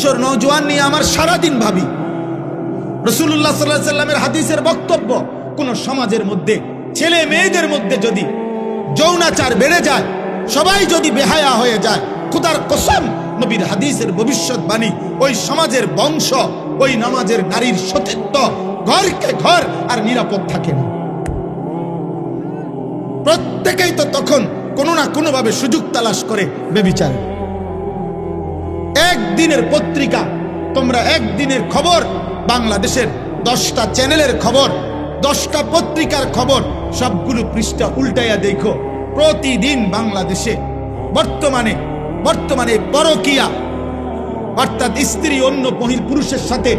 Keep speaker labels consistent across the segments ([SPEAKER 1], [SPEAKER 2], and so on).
[SPEAKER 1] কিশোর নওজোয়ান নিয়ে আমার সারাদিন ভাবি। রাসূলুল্লাহ সাল্লাল্লাহু আলাইহি সাল্লামের হাদিসের বক্তব্য, কোন সমাজের মধ্যে ছেলে মেয়েদের মধ্যে যদি যৌনাচার বেড়ে যায়, সবাই যদি বেহায়া হয়ে যায়, খোদার কসম নবীর হাদিসের ভবিষ্যৎবাণী, ওই সমাজের বংশ, ওই নামাজের নারীর সতীত্ব ঘরকে ঘর আর নিরাপদ থাকে না। প্রত্যেকেই তো তখন কোনো না কোনো ভাবে সুযোগ তালাশ করে বেবিচার। একদিনের পত্রিকা, তোমরা একদিনের খবর, বাংলাদেশের 10টা চ্যানেলের খবর, 10টা পত্রিকার খবর, সবগুলো পৃষ্ঠা উল্টাইয়া দেখো, প্রতিদিন বাংলাদেশে বর্তমানে পরকীয়া, অর্থাৎ স্ত্রী অন্য পুরুষের সাথে,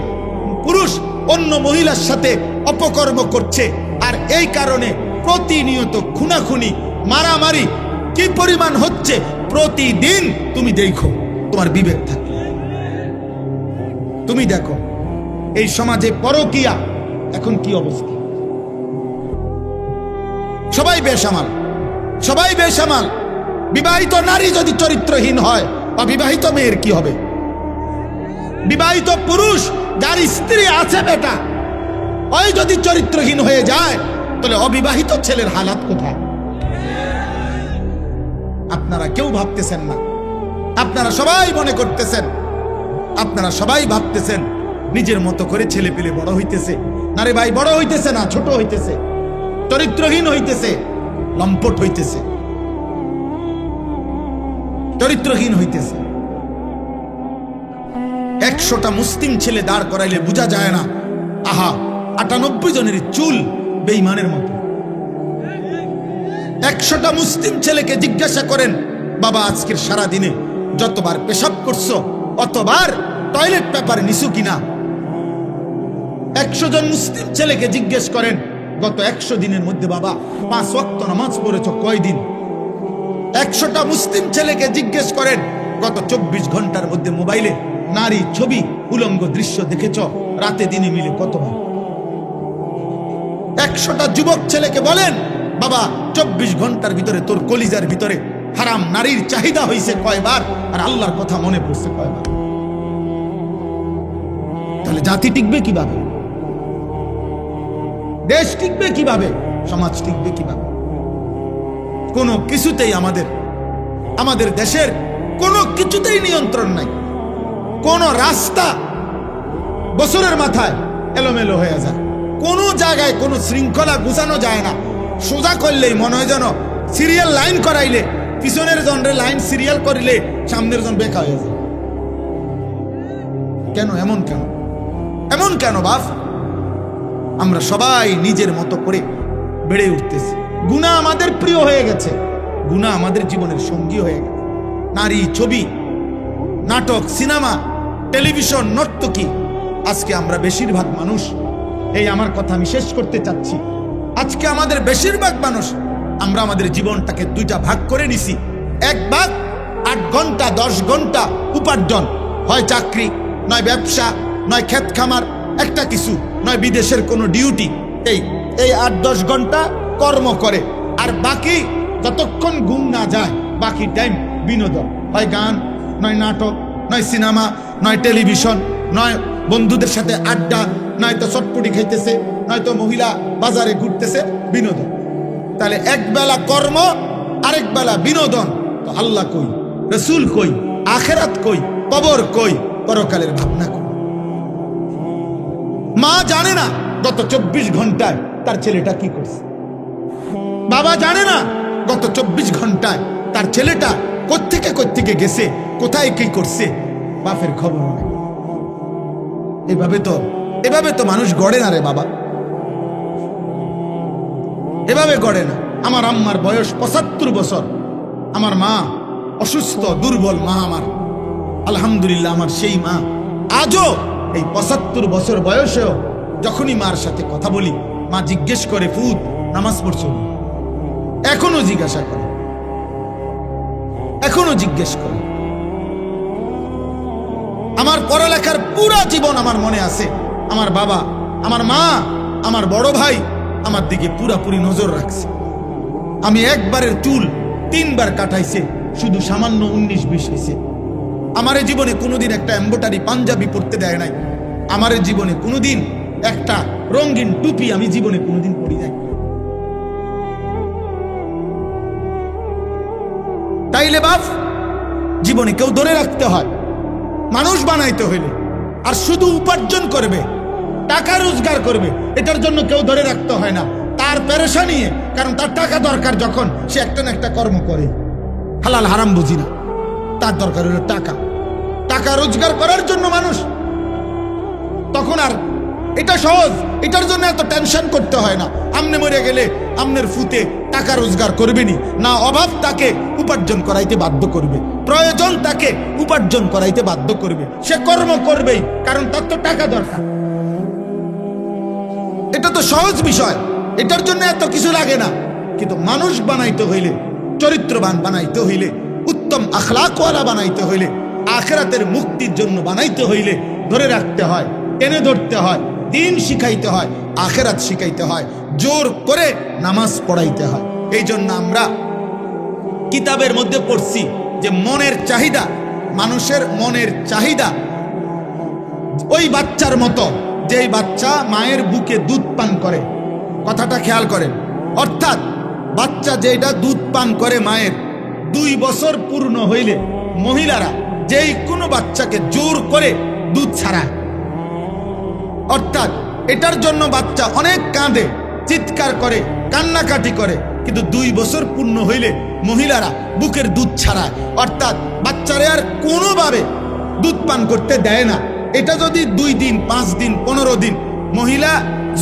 [SPEAKER 1] পুরুষ অন্য মহিলার সাথে অপকর্ম করছে। আর এই কারণে প্রতিনিয়ত খুনাখুনি, মারামারি কি পরিমাণ হচ্ছে প্রতিদিন তুমি দেখো, তোমার বিবেক থাকে। তুমি দেখো এই সমাজে পরকীয়া এখন কি অবস্থা। সবাই বেসামাল। বিবাহিত নারী যদি চরিত্রহীন হয়, অবিবাহিত মেয়ের কি হবে? বিবাহিত পুরুষ যার স্ত্রী আছে বেটা, ওই যদি চরিত্রহীন হয়ে যায়, তাহলে অবিবাহিত ছেলের হালাত কোথায়? আপনারা কেউ ভাবতেছেন না। আপনারা সবাই মনে করতেছেন, আপনারা সবাই ভাবতেছেন নিজের মতো করে ছেলে পেলে বড় হইতেছে। না রে ভাই, বড় হইতেছে না, ছোট হইতেছে, চরিত্রহীন হইতেছে, লম্পট হইতেছে, চরিত্রহীন হইতেছে। 100টা মুসলিম ছেলে দাঁড় করাইলে বোঝা যায় না, আহা 98 জনের চুল বেঈমানের মতো। 100টা মুসলিম ছেলেকে জিজ্ঞাসা করেন, বাবা আজকের সারা দিনে যতবার পেশাব করছো, অতবার টয়লেট পেপার নিছো কিনা? 100 জন মুসলিম ছেলেকে জিজ্ঞেস করেন, গত 100 দিনের মধ্যে বাবা 5 ওয়াক্ত নামাজ পড়েছো কয়দিন? 100টা মুসলিম ছেলেকে জিজ্ঞেস করেন, গত 24 ঘন্টার মধ্যে মোবাইলে নারী ছবি, উলঙ্গ দৃশ্য দেখেছ রাতে দিনে মিলে কতবার? 100টা যুবক ছেলেকে বলেন, বাবা 24 ঘন্টার ভিতরে তোর কলিজার ভিতরে হারাম নারীর চাহিদা হইছে কয়বার, আর আল্লাহর কথা মনে পড়ছে কয়বার? তাহলে জাতি টিকবে কিভাবে? দেশ টিকবে কিভাবে? সমাজ টিকবে কিভাবে? কোনো কিছুতেই আমাদের দেশের কোনো কিছুতেই নিয়ন্ত্রণ নাই। কোন রাস্তা বছরের মাথায় এলোমেলো হয়ে যায়, কোনো জায়গায় কোনো শৃঙ্খলা গুছানো যায় না। সোজা করলেই মনে হয় যেন সিরিয়াল লাইন করাইলে, পিছনের জনরে লাইন সিরিয়াল করিলে সামনের জন বেকা হয়ে যায়। কেন এমন কেন বাপ? আমরা সবাই নিজের মতো করে বেড়ে উঠতেছি। গুনাহ আমাদের প্রিয় হয়ে গেছে, গুনাহ আমাদের জীবনের সঙ্গী হয়ে গেছে। নারী, ছবি, নাটক, সিনেমা, টেলিভিশন, নর্তকী। আজকে আমরা বেশিরভাগ মানুষ, এই আমার কথা আমি শেষ করতে চাচ্ছি, আজকে আমাদের বেশিরভাগ মানুষ আমরা আমাদের জীবনটাকে 2টা ভাগ করে নিছি। এক ভাগ 8 ঘন্টা 10 ঘন্টা উপার্জন, হয় চাকরি, নয় ব্যবসা, নয় ক্ষেত খামার, একটা কিছু, নয় বিদেশের কোনো ডিউটি। এই 8-10 ঘন্টা কর্ম করে, আর বাকি যতক্ষণ ঘুম না যায় বাকি টাইম বিনোদন, হয় গান, নয় নাটক, নয় সিনেমা, নয় টেলিভিশন, নয় বন্ধুদের সাথে আড্ডা, নয় তো চটপটি খাইতেছে, নয়তো মহিলা বাজারে ঘুরতেছে, বিনোদন। তাহলে এক বেলা কর্ম, আরেক বেলা বিনোদন। তো আল্লাহ কই, রসুল কই, আখেরাত কই, কবর কই, পরকালের ভাবনা কই? মা জানে না গত 24 ঘন্টায় তার ছেলেটা কি করছে। বাবা জানে না গত 24 ঘন্টায় তার ছেলেটা কোত্থেকে গেছে, কোথায় কি করছে, বাপের খবর নেই। এভাবে তো মানুষ গড়ে না রে বাবা, এভাবে গড়ে না। আমার আম্মার বয়স 75 বছর, আমার মা অসুস্থ দুর্বল মা আমার, আলহামদুলিল্লাহ আমার সেই মা আজও এই 75 বছর বয়সেও যখনই মার সাথে কথা বলি, মা জিজ্ঞেস করে, ফুত নামাজ পড়ছো? এখনো জিজ্ঞাসা করে, এখনো জিজ্ঞেস করে। আমার পড়ালেখার পুরো জীবন আমার মনে আছে। আমার বাবা, আমার মা, আমার বড় ভাই আমার দিকে পুরাপুরি নজর রাখছে। আমি একবারের চুল 3 বার কাটাইছে, শুধু সামান্য 19-20 হয়েছে। আমার জীবনে কোনোদিন একটা এমব্রয়ডারি পাঞ্জাবি পরতে দেয় নাই, আমার জীবনে কোনোদিন একটা রঙিন টুপি আমি জীবনে কোনোদিন পরি নাই। তাইলে বাপ জীবনে কেউ ধরে রাখতে হয়, মানুষ বানাইতে হইলে, আর শুধু উপার্জন করবে, টাকা রোজগার করবে, এটার জন্য কেউ ধরে রাখতে হয় না। তার পেরেশানি, কারণ তার টাকা দরকার, যখন সে একটা না একটা কর্ম করে, হালাল হারাম বুঝি না, তার দরকার হলো টাকা। টাকা রোজগার করার জন্য মানুষ, তখন আর এটা সহজ, এটার জন্য এত টেনশন করতে হয় না। আমনে মরে গেলে আমনের ফুতে টাকা রোজগার করবেনি না, অভাব তাকে উপার্জন করাইতে বাধ্য করবে, প্রয়োজন তাকে উপার্জন করাইতে বাধ্য করবে, সে কর্ম করবেই, কারণ তার তো টাকা দরকার। এটা তো সহজ বিষয়, এটার জন্য এত কিছু লাগে না। কিন্তু মানুষ বানাইতে হইলে, চরিত্রবান বানাইতে হইলে, উত্তম আখলাকওয়ালা বানাইতে হইলে, আখিরাতের মুক্তির জন্য বানাইতে হইলে ধরে রাখতে হয়, টেনে ধরতে হয়, দিন শিখাইতে হয়, আখিরাত শিখাইতে হয়, জোর করে নামাজ পড়াইতে হয়। এই জন্য আমরা কিতাবের মধ্যে পড়ছি যে মনের চাহিদা, মানুষের মনের চাহিদা ওই বাচ্চার মতো, যেই বাচ্চা মায়ের বুকে দুধ পান করে। কথাটা খেয়াল করেন, অর্থাৎ বাচ্চা যেটা দুধ পান করে মায়ের, 2 বছর পূর্ণ হইলে মহিলারা যেই কোনো বাচ্চাকে জোর করে দুধ ছাড়ায়, অর্থাৎ এটার জন্য বাচ্চা অনেক কাঁদে, চিৎকার করে, কান্নাকাটি করে, কিন্তু 2 বছর পূর্ণ হইলে মহিলারা বুকের দুধ ছাড়ায়, অর্থাৎ বাচ্চারে আর কোনোভাবে দুধ পান করতে দেয় না। এটা যদি 2 দিন, 5 দিন, 15 দিন মহিলা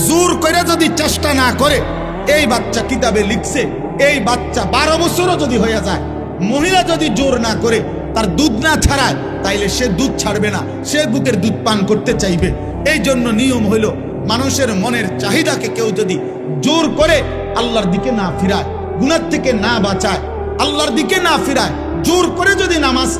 [SPEAKER 1] জোর করে যদি চেষ্টা না করে, এই বাচ্চা কিতাবে লিখছে, এই বাচ্চা 12 বছরও যদি হয়ে যায়, মহিলা যদি জোর না করে, তার দুধ না ছাড়ায়, তাইলে সে দুধ ছাড়বে না, সে বুকের দুধ পান করতে চাইবে। এই জন্য নিয়ম হইল, মানুষের মনের চাহিদাকে কেউ যদি জোর করে আল্লাহর দিকে না ফিরায়, গুনাহ থেকে না বাঁচায়, আল্লাহর দিকে না ফিরায়, জোর করে যদি নামাজ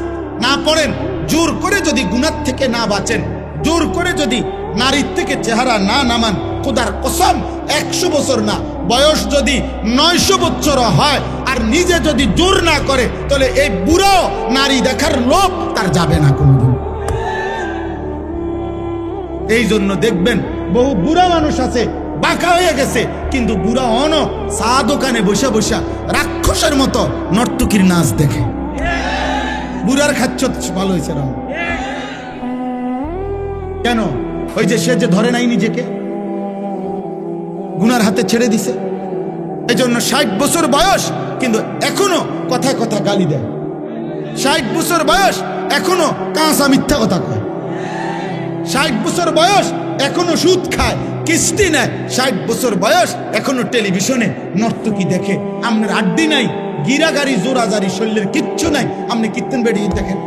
[SPEAKER 1] না পড়েন, জোর করে যদি গুনাহ থেকে না বাঁচেন, জোর করে যদি নারীর থেকে চেহারা না নামান, খোদার কসম 100 বছর না, বয়স যদি 900 বছর হয়, আর নিজে যদি জোর না করে, তাহলে এই বুড়ো নারী দেখার লোভ তার যাবে না কোনদিন। এই জন্য দেখবেন বহু বুড়া মানুষ আছে, বাঁকা হয়ে গেছে, কিন্তু বুড়া অন চা দোকানে বসে বসে রাক্ষসের মতো নর্তকীর নাচ দেখে। বুড়ার খাচ্ছ ভালো হয়েছে না কেন? ওই যে সে যে ধরে নাই নিজেকে, গুনার হাতে ছেড়ে দিছে। এই জন্য 60 বছর বয়স, কিন্তু এখনো কথায় কথা গালি দেয়। 60 বছর বয়স, এখনো কাঁচা মিথ্যা কথা কয়। 60 বছর বয়স, এখনো সুদ খায়, কিস্তি নেয়। 60 বছর বয়স, এখনো টেলিভিশনে নর্তকী দেখে। আপনার আড্ডি নাই, গিরাগাড়ি, জোরাজারি, শরীরের কিচ্ছু নাই, আপনি কীর্তন বেরিয়ে দেখেন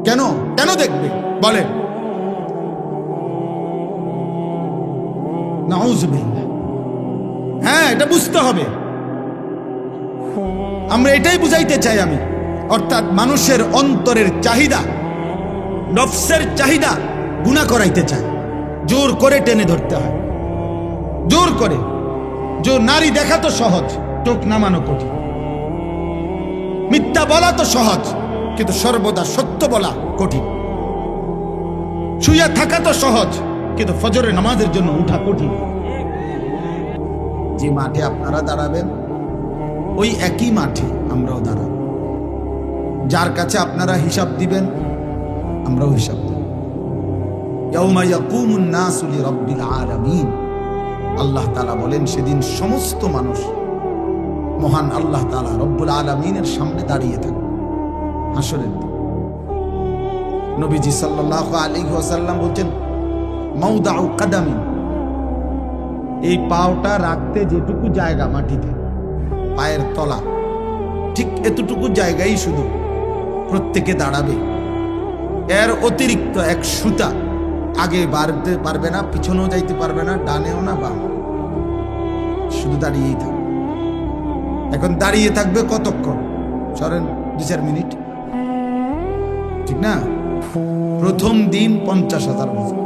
[SPEAKER 1] কেন? কেন দেখবে বলেন? নাউজুবিল্লাহ। হ্যাঁ, এটা বুঝতে হবে। আমরা এটাই বুঝাইতে চাই আমি, অর্থাৎ মানুষের অন্তরের চাহিদা, নফসের চাহিদা গুনাহ করাইতে চায়, জোর করে টেনে ধরতে হয়, জোর করে। যে নারী দেখা তো সহজ, চোখ নামানো কঠিন। মিথ্যা বলা তো সহজ, কিন্তু সর্বদা সত্য বলা কঠিন। শুয়ে থাকা তো সহজ, কিন্তু ফজরের নামাজের জন্য উঠা কঠিন। যে মাঠে আপনারা দাঁড়াবেন, ওই একই মাঠে আমরাও দাঁড়াবো। যার কাছে আপনারা হিসাব দিবেন, আমরাও হিসাব দেব। ইয়াউমা ইয়াকুমুন নাসু লিরাব্বিল আলামিন। আল্লাহ তাআলা বলেন, সেদিন সমস্ত মানুষ মহান আল্লাহ তাআলা রব্বুল আলামিনের সামনে দাঁড়িয়ে থাকবে হাসরের দিন। নবীজি সাল্লাল্লাহু আলাইহি ওয়াসাল্লাম বলেন, মাউদাউ কাদামিন, এই পাওটা রাখতে যেটুকু জায়গা মাটিতে, পায়ের তলা, ঠিক এতটুকু জায়গায় শুধু প্রত্যেকে দাঁড়াবে। এর অতিরিক্ত এক সুতা আগে বাড়তে পারবে না, পিছনেও যাইতে পারবে না, ডানেও না বামে, শুধু দাঁড়িয়েই থাকবে। এখন দাঁড়িয়ে থাকবে কতক্ষণ? সরেন 2-4 মিনিট, ঠিক না? প্রথম দিন 50,000 বছর।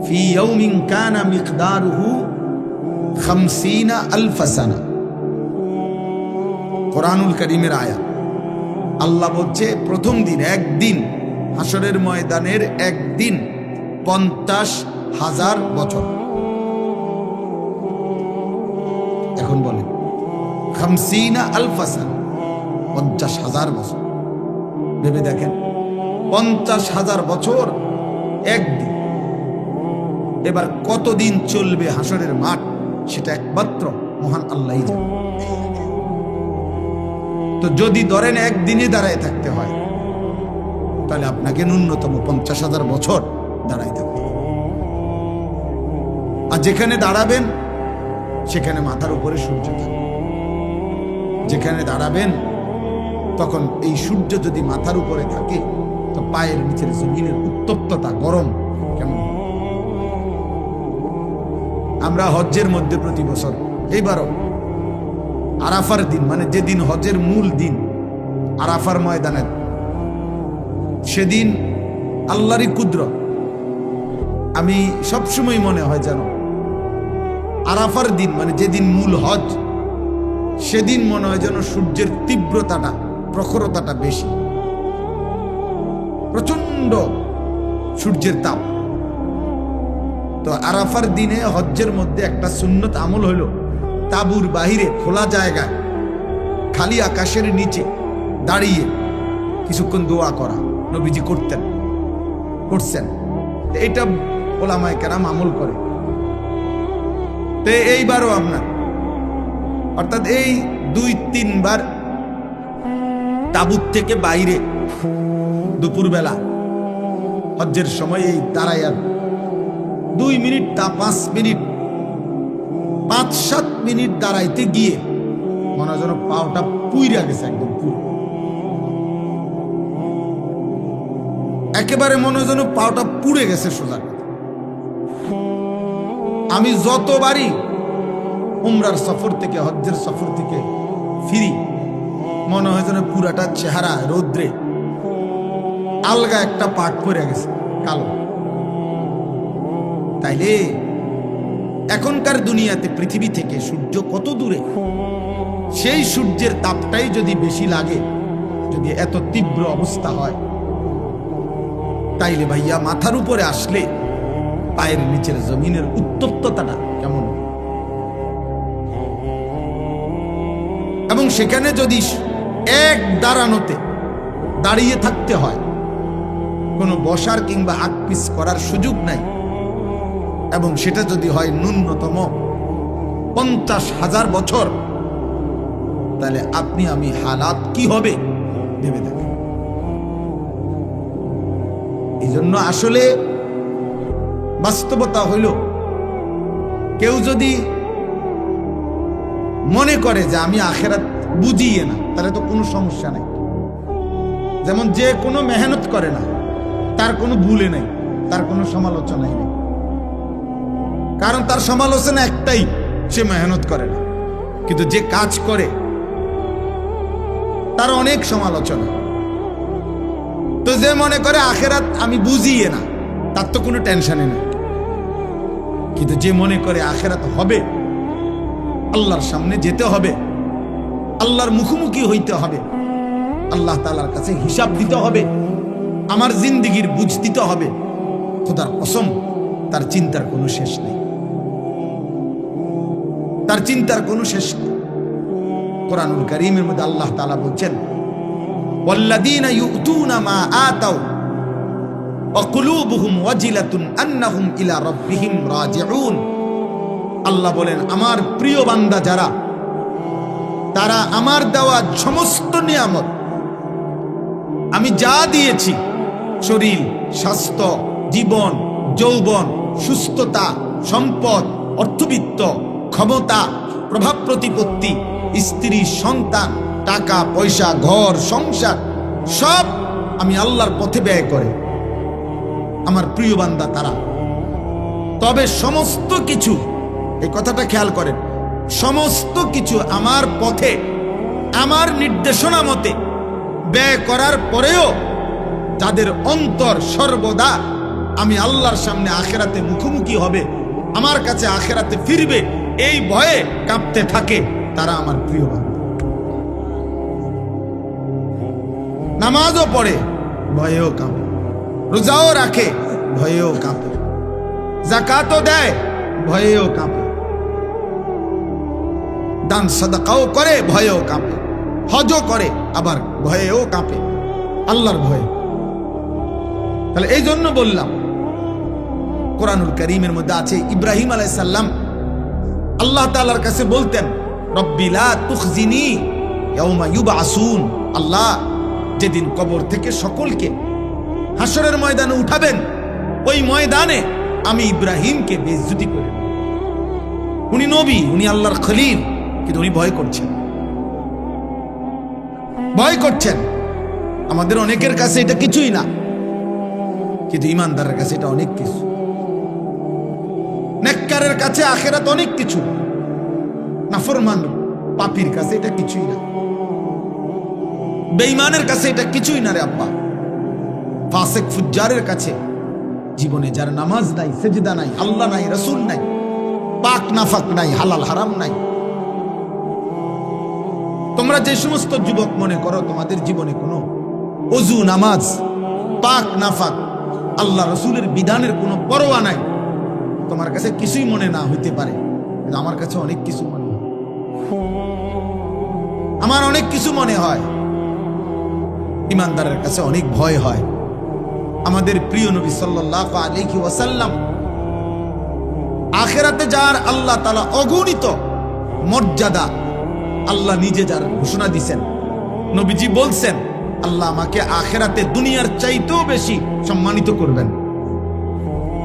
[SPEAKER 1] ফি ইয়াউমিন কানা মিকদারুহু 50,000 সানা। কোরআনুল কারীমের আয়াত। আল্লাহ বলছে প্রথম দিন, একদিন, হাসরের ময়দানের একদিন 50,000 বছর। এখন বলেন 50,000 সানা, 50,000 বছর। ভেবে দেখেন, 50,000 বছর একদিন। এবার কতদিন চলবে হাসরের মাঠ, সেটা একমাত্র মহান আল্লাহই জানে। তো যদি ধরেন একদিনে দাঁড়ায় থাকতে হয়, তাহলে আপনাকে ন্যূনতম 50,000 বছর দাঁড়ায় থাকতে হবে। আর যেখানে দাঁড়াবেন সেখানে মাথার উপরে সূর্য থাকবে। যেখানে দাঁড়াবেন তখন এই সূর্য যদি মাথার উপরে থাকে, তো পায়ের নিচের জমিনের উত্তপ্ততা, গরম কেমন। আমরা হজ্জের মধ্যে প্রতি বছর, এইবারও আরাফার দিন, মানে যেদিন হজের মূল দিন, আরাফার ময়দানে, সেদিন আল্লাহরই কুদরত। আমি সবসময় মনে হয় যেন আরাফার দিন, মানে যেদিন মূল হজ, সেদিন মনে হয় যেন সূর্যের তীব্রতাটা, প্রখরতাটা বেশি, প্রচন্ড সূর্যের তাপ। তো আরাফার দিনে হজ্জের মধ্যে একটা সুন্নত আমল হলো, তাবুর বাহিরে খোলা জায়গায় খালি আকাশের নিচে দাঁড়িয়ে কিছুক্ষণ দোয়া করা। নবীজি করছেন। এটা ওলামায়ে কেরাম আমল করে। তো এইবারও আপনার, অর্থাৎ এই 2-3 বার তাবুত থেকে বাইরে দুপুরবেলা হজ্জের সময় এই দাঁড়াইয়া 2 মিনিট, তা 5 মিনিট, 5-7 মিনিট দাঁড়াইতে গিয়ে মনে হয় যেন পাওটা পুইরা গেছে, একদম পুরো একেবারে মনে হয় যেন পাওটা পুড়ে গেছে সোজা। আমি যতবারই উমরার সফর থেকে, হজ্জের সফর থেকে ফিরি, মনে হয় যেন পুরাটা চেহারা রৌদ্রে আলগা একটা পাট পড়ে গেছে, কালো। তাইলে এখনকার দুনিয়াতে পৃথিবী থেকে সূর্য কত দূরে, সেই সূর্যের তাপটাই যদি বেশি লাগে, যদি এত তীব্র অবস্থা হয়, তাইলে ভাইয়া মাথার উপরে আসলে পায়ের নিচের জমিনের উত্তপ্ততাটা কেমন। এবং সেখানে যদি এক দাঁড়ানোতে দাঁড়িয়ে থাকতে হয়, কোনো বসার কিংবা আকপিস করার সুযোগ নাই, এবং সেটা যদি হয় ন্যূনতম 50,000 বছর, তাহলে আপনি আমি হালাত কি হবে ভেবে দেখেন। এই জন্য আসলে বাস্তবতা হইল, কেউ যদি মনে করে যে আমি আখেরাত বুঝিয়ে না, তাহলে তো কোনো সমস্যা নাই। যেমন যে কোনো মেহনত করে না, তার কোনো ভুলে নাই, তার কোনো সমালোচনাই নেই। কারণ তার সমালোচনা একটাই, সে মেহনত করে না। কিন্তু যে কাজ করে তার অনেক সমালোচনা। তো যে মনে করে আখেরাত আমি বুঝিয়ে না, তার তো কোনো টেনশনই নেই। কিন্তু যে মনে করে আখেরাত হবে, আল্লাহর সামনে যেতে হবে, আল্লাহর মুখোমুখি হইতে হবে, আল্লাহ তাআলার কাছে হিসাব দিতে হবে, আমার জিন্দেগির বুঝ দিতে হবে, খোদার কসম তার চিন্তার কোনো শেষ নেই, তার চিন্তার কোনো শেষ নেই। কোরআনুল কারীমের মধ্যে আল্লাহ তাআলা বলছেন, ওয়াল্লাযীনা ইউতুনা মা আতাউ ওয়া কুলুবুহুম ওয়াজিলাতুন আন্নাহুম ইলা রাব্বিহিম রাজিউন। আল্লাহ বলেন, আমার প্রিয় বান্দা যারা, তারা আমার দেওয়া সমস্ত নিয়ামত, আমি যা দিয়েছি, শরীর, স্বাস্থ্য, জীবন, যৌবন, সুস্থতা, সম্পদ, অর্থবিত্ত, ক্ষমতা, প্রভাব প্রতিপত্তি, স্ত্রী, সন্তান, টাকা পয়সা, ঘর সংসার, সব আমি আল্লাহর পথে ব্যয় করে আমার প্রিয় বান্দা তারা। তবে সমস্ত কিছু, এই কথাটা খেয়াল করেন, সমস্ত কিছু আমার পথে, আমার নির্দেশনা মতে ব্যয় করার পরেও যাদের অন্তর সর্বদা আমি আল্লাহর সামনে আখেরাতে মুখোমুখি হবে, আমার কাছে আখেরাতে ফিরবে, এই ভয়ে কাঁপতে থাকে, তারা আমার প্রিয় বান্দা। নামাজও পড়ে ভয়েও কাঁপে, রোজাও রাখে ভয়েও কাঁপে, যাকাতও দেয় ভয়েও কাঁপে, দান সাদাকাও করে ভয়েও কাঁপে, হজও করে আবার ভয়েও কাঁপে, আল্লাহর ভয়ে। তাহলে এই জন্য বললাম, কোরআনুল কারীমের মধ্যে আছে ইব্রাহিম আলাইহিস সালাম আল্লাহ তাআলার কাছে বলতেন, রব্বি লা তুখজিনি ইয়াউমা ইউবআসুন, আল্লাহ যেদিন কবর থেকে সকলকে হাসরের ময়দানে উঠাবেন, ওই ময়দানে আমি ইব্রাহিমকে বেইজ্জতি করে। উনি নবী, উনি আল্লাহর খলিল, কিন্তু উনি ভয় করছেন, ভয় করছেন। আমাদের অনেকের কাছে এটা কিছুই না, কিন্তু ইমানদারের কাছে এটা অনেক কিছু। নেককারের কাছে আখিরাত অনেক কিছু, নাফরমান পাপীর কাছে এটা কিছুই না, বেঈমানের কাছে এটা কিছুই না রে আব্বা। ফাসিক ফুজ্জারের কাছে জীবনে যার নামাজ নাই, সেজদা নাই, আল্লাহ নাই, রাসূল নাই, পাক নাফাক নাই, হালাল হারাম নাই। তোমরা যে সমস্ত যুবক মনে করো তোমাদের জীবনে কোনো ওযু, নামাজ, পাক নাফাক, আল্লাহ রাসূলের বিধানের কোনো পরোয়া নাই, তোমার কাছে কিছুই মনে না হইতে পারে, কিন্তু আমার কাছে অনেক কিছু মনে হয়। আমার অনেক কিছু মনে হয়। ইমানদারের কাছে অনেক ভয় হয়। আমাদের প্রিয় নবী সাল্লাল্লাহু আলাইহি ওয়াসাল্লাম আখিরাতে যার আল্লাহ তাআলা অগণিত মর্যাদা, আল্লাহ নিজে যার ঘোষণা দিয়েছেন, নবীজি বলছেন, আল্লাহ আমাকে আখিরাতে দুনিয়ার চাইতেও বেশি সম্মানিত করবেন।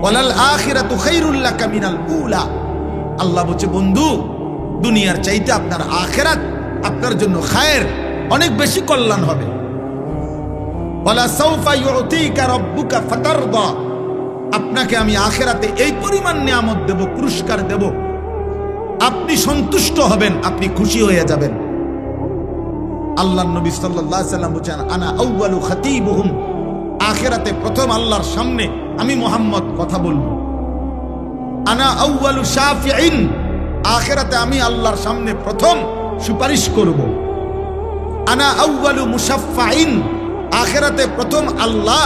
[SPEAKER 1] ওয়ালাল আখিরাতু খায়রুল লাকা মিনাল উলা, আল্লাহ বলছে, বন্ধু দুনিয়ার চাইতে আপনার আখিরাত আপনার জন্য খায়ের, অনেক বেশি কল্যাণ হবে। ওয়ালা সাউফা ইউতিকা রাব্বুকা ফাতারদা, আপনাকে আমি আখিরাতে এই পরিমাণ নিয়ামত দেব, পুরস্কার দেব, আপনি সন্তুষ্ট হবেন, আপনি খুশি হয়ে যাবেন। আল্লাহর নবী সাল্লাল্লাহু আলাইহি ওয়াসাল্লাম বলেন, আনা আউয়ালু খাতীবুহুম, আখিরাতে প্রথম আল্লাহর সামনে আমি মুহাম্মদ কথা বলবো। আনা আউয়ালু শাফিঈন, আখিরাতে আমি আল্লাহর সামনে প্রথম সুপারিশ করব। আনা আউয়ালু মুশাফফাইন, আখিরাতে প্রথম আল্লাহ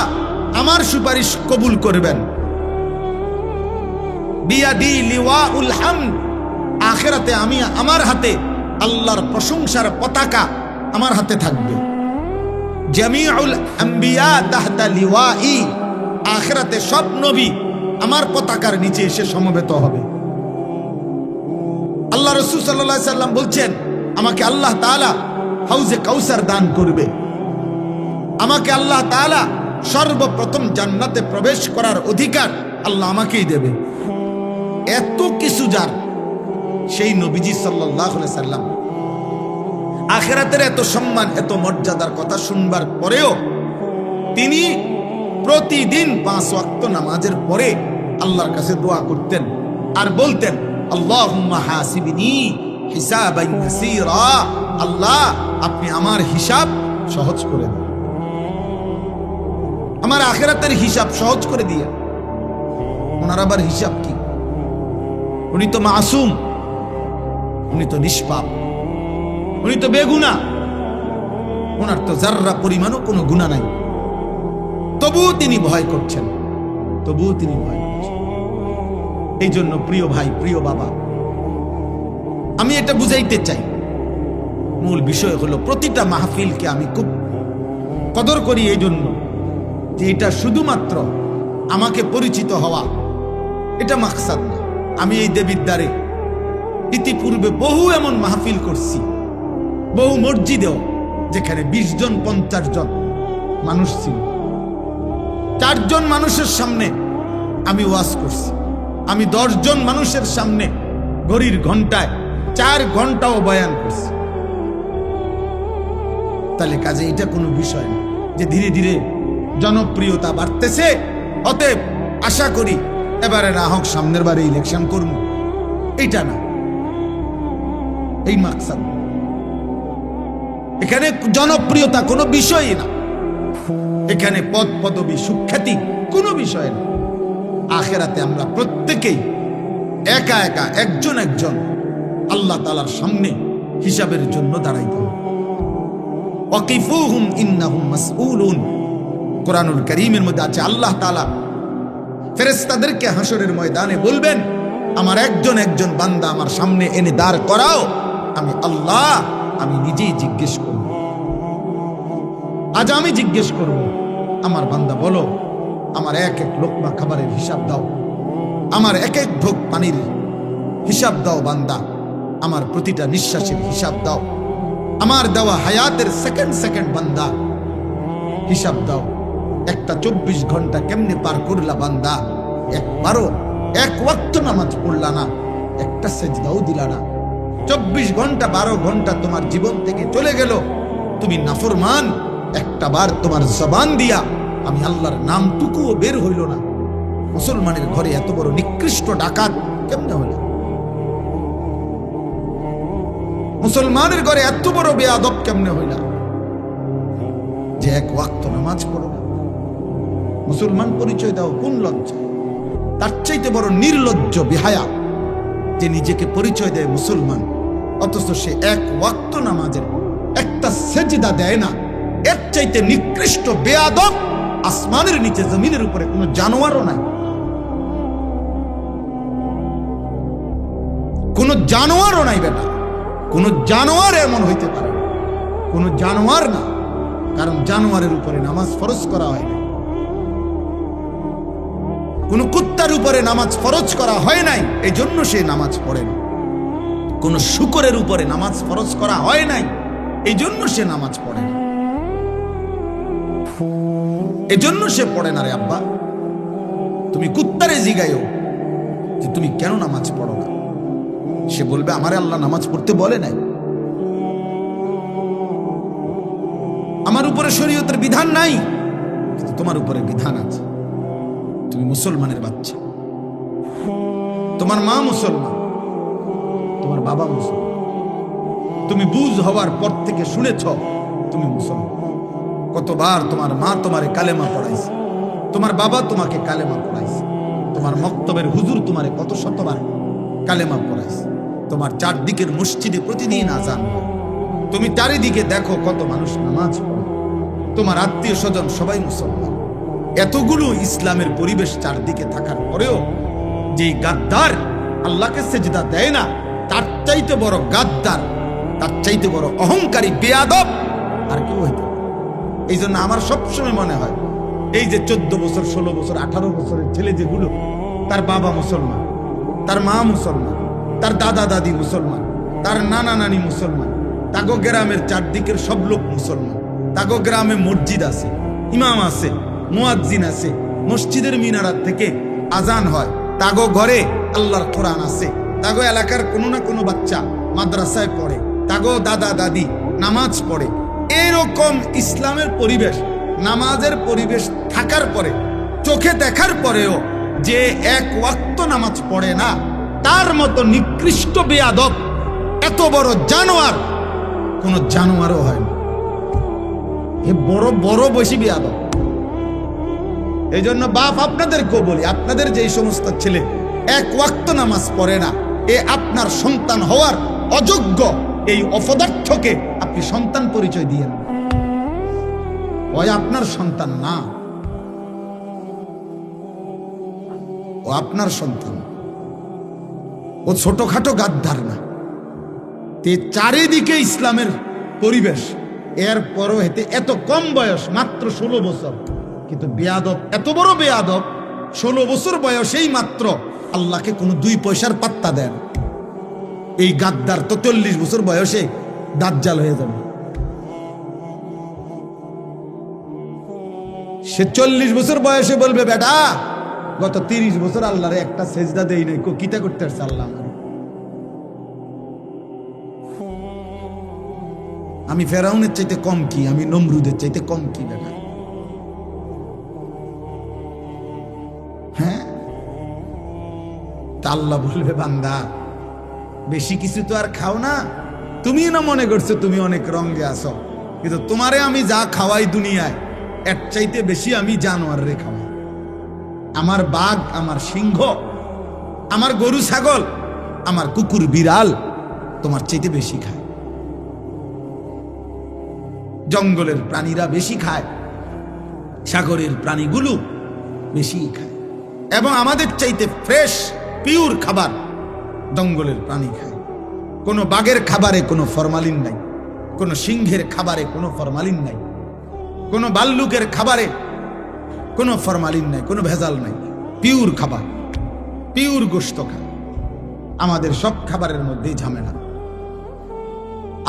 [SPEAKER 1] আমার সুপারিশ কবুল করবেন। বিয়াদি লিওয়াউল হামদ, আখিরাতে আমি আমার হাতে আল্লাহর প্রশংসার পতাকা আমার হাতে থাকবে। জামিউল আম্বিয়া তাহতা লিওয়াই, আখিরাতে সব নবী আমার পতাকার নিচে এসে সমবেত হবে। আল্লাহ রাসূল সাল্লাল্লাহু আলাইহি সাল্লাম বলছেন, আমাকে আল্লাহ তাআলা হাউজে কাউসার দান করবে, আমাকে আল্লাহ তাআলা সর্বপ্রথম জান্নাতে প্রবেশ করার অধিকার আল্লাহ আমাকেই দেবে। এত কিছু যার, সেই নবীজি সাল্লাল্লাহু আলাইহি সাল্লাম আখিরাতের এত সম্মান, এত মর্যাদার কথা শুনবার পরেও তিনি প্রতিদিন 5 ওয়াক্ত নামাজের পরে আল্লাহর কাছে দোয়া করতেন আর বলতেন, আল্লাহুম্মা হাসিবনি হিসাবান ইয়াসীরা, আল্লাহ আপনি আমার হিসাব সহজ করে দেন, আমার আখিরাতের হিসাব সহজ করে দিয়ে। ওনার আবার হিসাব কি? উনি তো মাসুম, উনি তো নিষ্পাপ, উনি তো বেগুনা, ওনার তো যাররা পরিমাণও কোনো গুনাহ নাই, তবুও তিনি ভয় করছেন, তবুও তিনি ভয় করছেন। এই জন্য প্রিয় ভাই, প্রিয় বাবা, আমি এটা বুঝাইতে চাই, মূল বিষয় হলো প্রতিটা মাহফিলকে আমি খুব কদর করি, এই জন্য যে এটা শুধুমাত্র আমাকে পরিচিত হওয়া, এটা মাকসাদ না। আমি এই দেবিদ্বারে ইতিপূর্বে বহু এমন মাহফিল করছি, বহু মসজিদেও, যেখানে 20 জন 50 জন মানুষ ছিল, 4 জন মানুষের সামনে আমি ওয়াজ করছি, আমি 10 জন মানুষের সামনে ঘড়ির ঘন্টায় 4 ঘন্টাও বয়ান করছি। তাহলে কাজে এটা কোনো বিষয় না যে ধীরে ধীরে জনপ্রিয়তা বাড়তেছে, অতএব আশা করি এবারে না হোক সামনের বারে ইলেকশন করব, এইটা না, এই মাকসাদ। এখানে জনপ্রিয়তা কোনো বিষয়ই না, এখানে পদ পদবী সুখ্যাতি কোনো বিষয় না। আখিরাতে আমরা প্রত্যেকেই একা একা একজন একজন আল্লাহ তাআলার সামনে হিসাবের জন্য দাঁড়াইতে হবে। ওয়াকিফুহুম ইন্নাহুম মাসউলুন। কোরআনুল কারীমের মধ্যে আছে আল্লাহ তাআলা ফেরেশতাদেরকে হাসরের ময়দানে বলবেন, আমার একজন একজন বান্দা আমার সামনে এনে দাঁড় করাও, আমি আল্লাহ আমি নিজেই জিজ্ঞেস করব। আজ আমি জিজ্ঞেস করব, আমার বান্দা বলো, আমার এক এক লোকমা খাবারের হিসাব দাও, আমার এক এক ঢোক পানির হিসাব দাও বান্দা, আমার প্রতিটা নিঃশ্বাসের হিসাব দাও, আমার দেওয়া হায়াতের সেকেন্ড সেকেন্ড বান্দা হিসাব দাও। একটা 24 ঘন্টা কেমনে পার করলা বান্দা? একবারও এক ওয়াক্ত নামাজ পড়লা না, একটা সেজদাও দিলা না। 24 ঘন্টা 12 ঘন্টা তোমার জীবন থেকে চলে গেল, তুমি নাফরমান। একটা বার তোমার জবান দিয়া আমি আল্লাহর নামটুকুও বের হইল না। মুসলমানের ঘরে এত বড় নিকৃষ্ট ডাকাত কেমনে হলো? মুসলমানের ঘরে এত বড় বেয়াদব কেমনে হইলা যে এক ওয়াক্ত নামাজ পড়ো না? মুসলমান পরিচয় দাও কোন লজ্জা? তার চাইতে বড় নির্লজ্জ বেহায়া যে নিজেকে পরিচয় দেয় মুসলমান, অথচ সে এক ওয়াক্ত নামাজের একটা সেজদা দেয় না। এর চাইতে নিকৃষ্ট বেয়াদব আসমানের নিচে জমিনের উপরে কোনো জানোয়ারও নাই। কোনো জানোয়ারও নাই বেটা, কোনো জানোয়ার এমন হইতে পারে না, কোনো জানোয়ার না। কারণ জানোয়ারের উপরে নামাজ ফরজ করা হয় না, কোন কুত্তার উপরে নামাজ ফরজ করা হয় নাই, এই জন্য সে নামাজ পড়ে না। কোন শূকরের উপরে নামাজ ফরজ করা হয় নাই, এই জন্য সে নামাজ পড়ে না, এই জন্য সে পড়ে না। রে আব্বা, তুমি কুত্তারে জিগাইও যে তুমি কেন নামাজ পড়ো না, সে বলবে আমারে আল্লাহ নামাজ পড়তে বলে নাই, আমার উপরে শরীয়তের বিধান নাই, কিন্তু তোমার উপরে বিধান আছে। তুমি মুসলমানের বাচ্চা, তোমার মা মুসলমান, তোমার বাবা মুসলমান, তুমি বুঝ হওয়ার পর থেকে শুনেছ তুমি মুসলমান। কতবার তোমার মা তোমারে কালেমা পড়াইছে, তোমার বাবা তোমাকে কালেমা পড়াইছে, তোমার মক্তবের হুজুর তোমারে কত শতবার কালেমা পড়াইছে, তোমার চারদিকের মসজিদে প্রতিদিন আজান হয়, তুমি চারিদিকে দেখো কত মানুষ নামাজ পড়ে, তোমার আত্মীয় স্বজন সবাই মুসলমান। এতগুলো ইসলামের পরিবেশ চারদিকে থাকার পরেও যে গাদ্দার আল্লাহকে সেজদা দেয় না, তার চাইতে বড় গাদ্দার, তার চাইতে বড় অহংকারী বেয়াদব আর কেউ হইতে। এই জন্য আমার সবসময় মনে হয় এই যে 14 বছর 16 বছর 18 বছরের ছেলে যেগুলো, তার বাবা মুসলমান, তার মা মুসলমান, তার দাদা দাদি মুসলমান, তার নানা নানি মুসলমান, তাগো গ্রামের চারদিকের সব লোক মুসলমান, তাগো গ্রামে মসজিদ আছে, ইমাম আছে, মুয়াজ্জিন আছে, মসজিদের মিনারাত থেকে আজান হয়, তাগো ঘরে আল্লাহর কোরআন আছে, তাগো এলাকার কোনো না কোনো বাচ্চা মাদ্রাসায় পড়ে, তাগো দাদা দাদি নামাজ পড়ে। এরকম ইসলামের পরিবেশ, নামাজের পরিবেশ থাকার পরে, চোখে দেখার পরেও যে এক ওয়াক্ত নামাজ পড়ে না, তার মতো নিকৃষ্ট বেয়াদব, এত বড় জানোয়ার কোন জানোয়ারও হয় না। এ বড় বড় বেশি বেয়াদব। এই জন্য বাপ আপনাদেরকেও বলি, আপনাদের যে সমস্ত ছেলে এক ওয়াক্ত নামাজ পড়ে না, এ আপনার সন্তান হওয়ার অযোগ্য। এই অপদার্থকে আপনি সন্তান পরিচয় দিয়েন, ওই আপনার সন্তান না, ও আপনার সন্তান, ও ছোটখাটো গাদ্দার না। চারিদিকে ইসলামের পরিবেশ, এরপরও হেতে এত কম বয়স, মাত্র 16 বছর, কিন্তু বেয়াদব, এত বড় বেয়াদব, 16 বছর বয়সেই মাত্র আল্লাহকে কোনো 2 পয়সার পাত্তা দেন। এই গাদ্দার তো 40 বছর বয়সে দাজ্জাল হয়ে যাবে। সে 40 বছর বয়সে বলবে, বেটা গত 30 বছর আল্লাহরে একটা সেজদা দেই নাই, কিতা করতে আসছে আল্লাহ? আমি ফেরাউনের চাইতে কম কি? আমি নমরুদের চাইতে কম কি? বেটা হ্যাঁ, তা আল্লাহ বলবে, বান্দা বেশি কিছু তো আর খাও না, তুমি না মনে করছো তুমি অনেক রঙে আসো, কিন্তু তোমারে আমি যা খাওয়াই দুনিয়ায়, এর চাইতে বেশি আমি জানোয়ারে খাওয়াই। আমার বাঘ, আমার সিংহ, আমার গরু ছাগল, আমার কুকুর বিড়াল তোমার চাইতে বেশি খায়। জঙ্গলের প্রাণীরা বেশি খায়, সাগরের প্রাণীগুলো বেশি খায়, এবং আমাদের চাইতে ফ্রেশ পিওর খাবার জঙ্গলের প্রাণী খায়। কোনো বাঘের খাবারে কোনো ফরমালিন নাই, কোনো সিংহের খাবারে কোনো ফরমালিন নাই, কোনো ভাল্লুকের খাবারে কোনো ফরমালিন নাই, কোনো ভেজাল নাই, পিওর খাবার, পিওর গোশত খায়। আমাদের সব খাবারের মধ্যে ঝামেলা,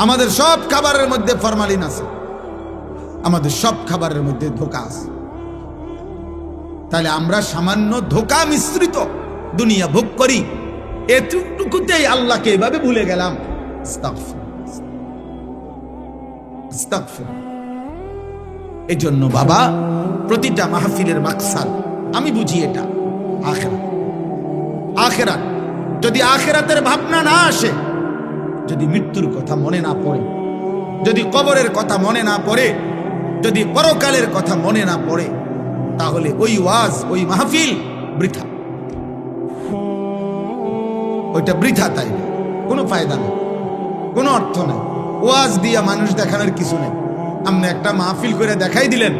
[SPEAKER 1] আমাদের সব খাবারের মধ্যে ফরমালিন আছে, আমাদের সব খাবারের মধ্যে ধোঁকা আছে। তাহলে আমরা সামান্য ধোঁকা মিশ্রিত দুনিয়া ভোগ করি, এতটুকুতেই আল্লাহকে এভাবে ভুলে গেলাম। এই জন্য বাবা, প্রতিটা মাহফিলের মাকসাদ আমি বুঝি এটা আখিরাত। আখিরাত যদি আখিরাতের ভাবনা না আসে, যদি মৃত্যুর কথা মনে না পড়ে, যদি কবরের কথা মনে না পড়ে, যদি পরকালের কথা মনে না পড়ে, তাহলে ওই ওয়াজ, ওই মাহফিল বৃথা, ওইটা বৃথা। তাই কোনো ফায়দা নেই, কোনো অর্থ নেই। ওয়াজ দিয়া মানুষ দেখানোর কিছু নেই। আপনি একটা মাহফিল করে দেখাই দিলেন,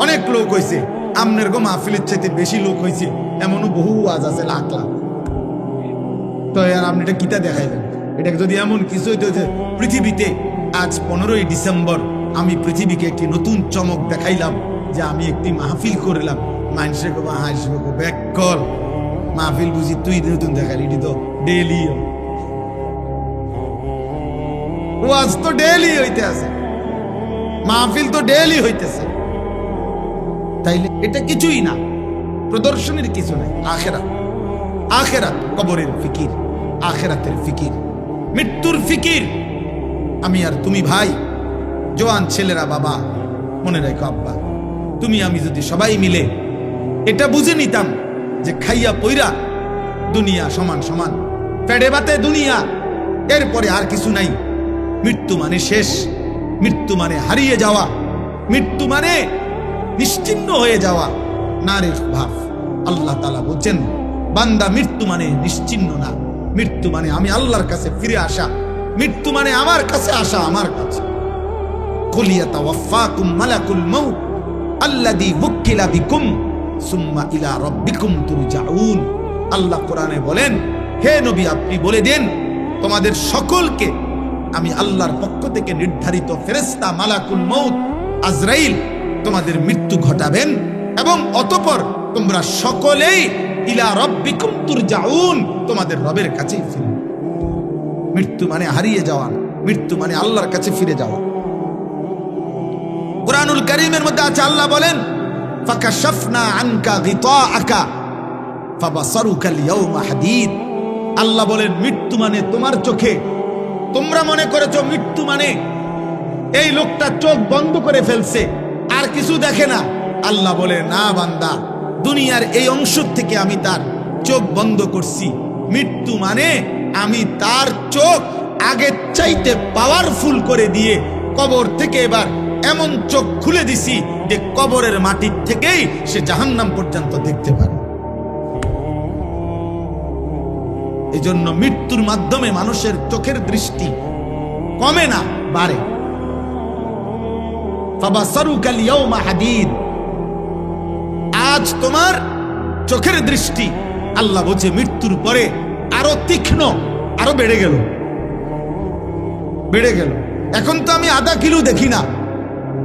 [SPEAKER 1] অনেক লোক হয়েছে, আপনার গো মাহফিলের চাইতে বেশি লোক হয়েছে, এমনও বহু ওয়াজ আছে লাখ লাখ। তো আর আপনি এটা কিতা দেখাইলেন? এটা যদি এমন কিছু হইতে হচ্ছে, পৃথিবীতে আজ 15ই ডিসেম্বর আমি পৃথিবীকে একটি নতুন চমক দেখাইলাম যে আমি একটি মাহফিল করলাম, মানুষের হাসবে, ব্যাকল মাহফিল বুঝি তুই নতুন দেখালি, এটি তো ডেইলি ওয়াজ, তো ডেইলি হইতে আছে, মাহফিল তো ডেইলি হইতেছে। তাইলে এটা কিছুই না, প্রদর্শনীর কিছু নাই। আখিরাত, আখিরাত, কবরের ফিকির, আখিরাতের ফিকির, মৃত্যুর ফিকির। আমি আর তুমি ভাই, জওয়ান ছেলেরা, বাবা মনে রাখো, আব্বা তুমি আমি যদি সবাই মিলে এটা বুঝে নিতাম যে খাইয়া পইরা দুনিয়া সমান সমান, পেটে ভাতে দুনিয়া, এরপরে আর কিছু নাই। মৃত্যু মানে শেষ, মৃত্যু মানে হারিয়ে যাওয়া, মৃত্যু মানে নিশ্চিহ্ন হয়ে যাওয়া। না রে ভাব, আল্লাহ তাআলা বলছেন, বান্দা মৃত্যু মানে নিশ্চিহ্ন না, মৃত্যু মানে আমি আল্লাহর কাছে ফিরে আসা, মৃত্যু মানে আমার কাছে আসা, আমার কাছে। কুল ইয়াতাওয়াফাকুম মালাকুল মাউত আল্লাযী ওয়াক্কিলা বিকুম সুম্মা ইলা রাব্বিকুম তুরজাউন। আল্লাহ কোরআনে বলেন, হে নবী আপনি বলে দেন, তোমাদের সকলকে আমি আল্লাহর পক্ষ থেকে নির্ধারিত ফেরেশতা মালাকুল মউত আজরাইল তোমাদের মৃত্যু ঘটাবেন, এবং অতঃপর তোমরা সকলেই ইলা রাব্বিকুম তুরজাউন, তোমাদের রবের কাছে ফিরবে। মৃত্যু মানে হারিয়ে যাওয়া, মৃত্যু মানে আল্লাহর কাছে ফিরে যাওয়া। কুরআনুল কারীমের মধ্যে আছে, আল্লাহ বলেন, ফাকাশাফনা আনকা গিতাআকা ফাবাসারুকাল ইয়াওমা হাদীদ। আল্লাহ বলেন, মৃত্যু মানে তোমার চোখে, তোমরা মনে করেছো মৃত্যু মানে এই লোকটা চোখ বন্ধ করে ফেলছে, আর কিছু দেখে না। আল্লাহ বলে, না বান্দা, দুনিয়ার এই অংশ থেকে আমি তার চোখ বন্ধ করছি। মৃত্যু মানে আমি তার চোখ আগের চাইতে পাওয়ারফুল করে দিয়ে কবর থেকে এবার এমন চোখ খুলে দিছি যে কবরের মাটির থেকেই সে জাহান্নাম পর্যন্ত দেখতে পারে। এই জন্য মৃত্যুর মাধ্যমে মানুষের চোখের দৃষ্টি কমে না, বাড়ে। ফাবাসারুকাল ইয়াওমা হাদীদ, আজ তোমার চোখের দৃষ্টি, আল্লাহ বলছে, মৃত্যুর পরে আরো তীক্ষ্ণ, আরো বেড়ে গেল, বেড়ে গেল। এখন তো আমি আধা কিলো দেখি না,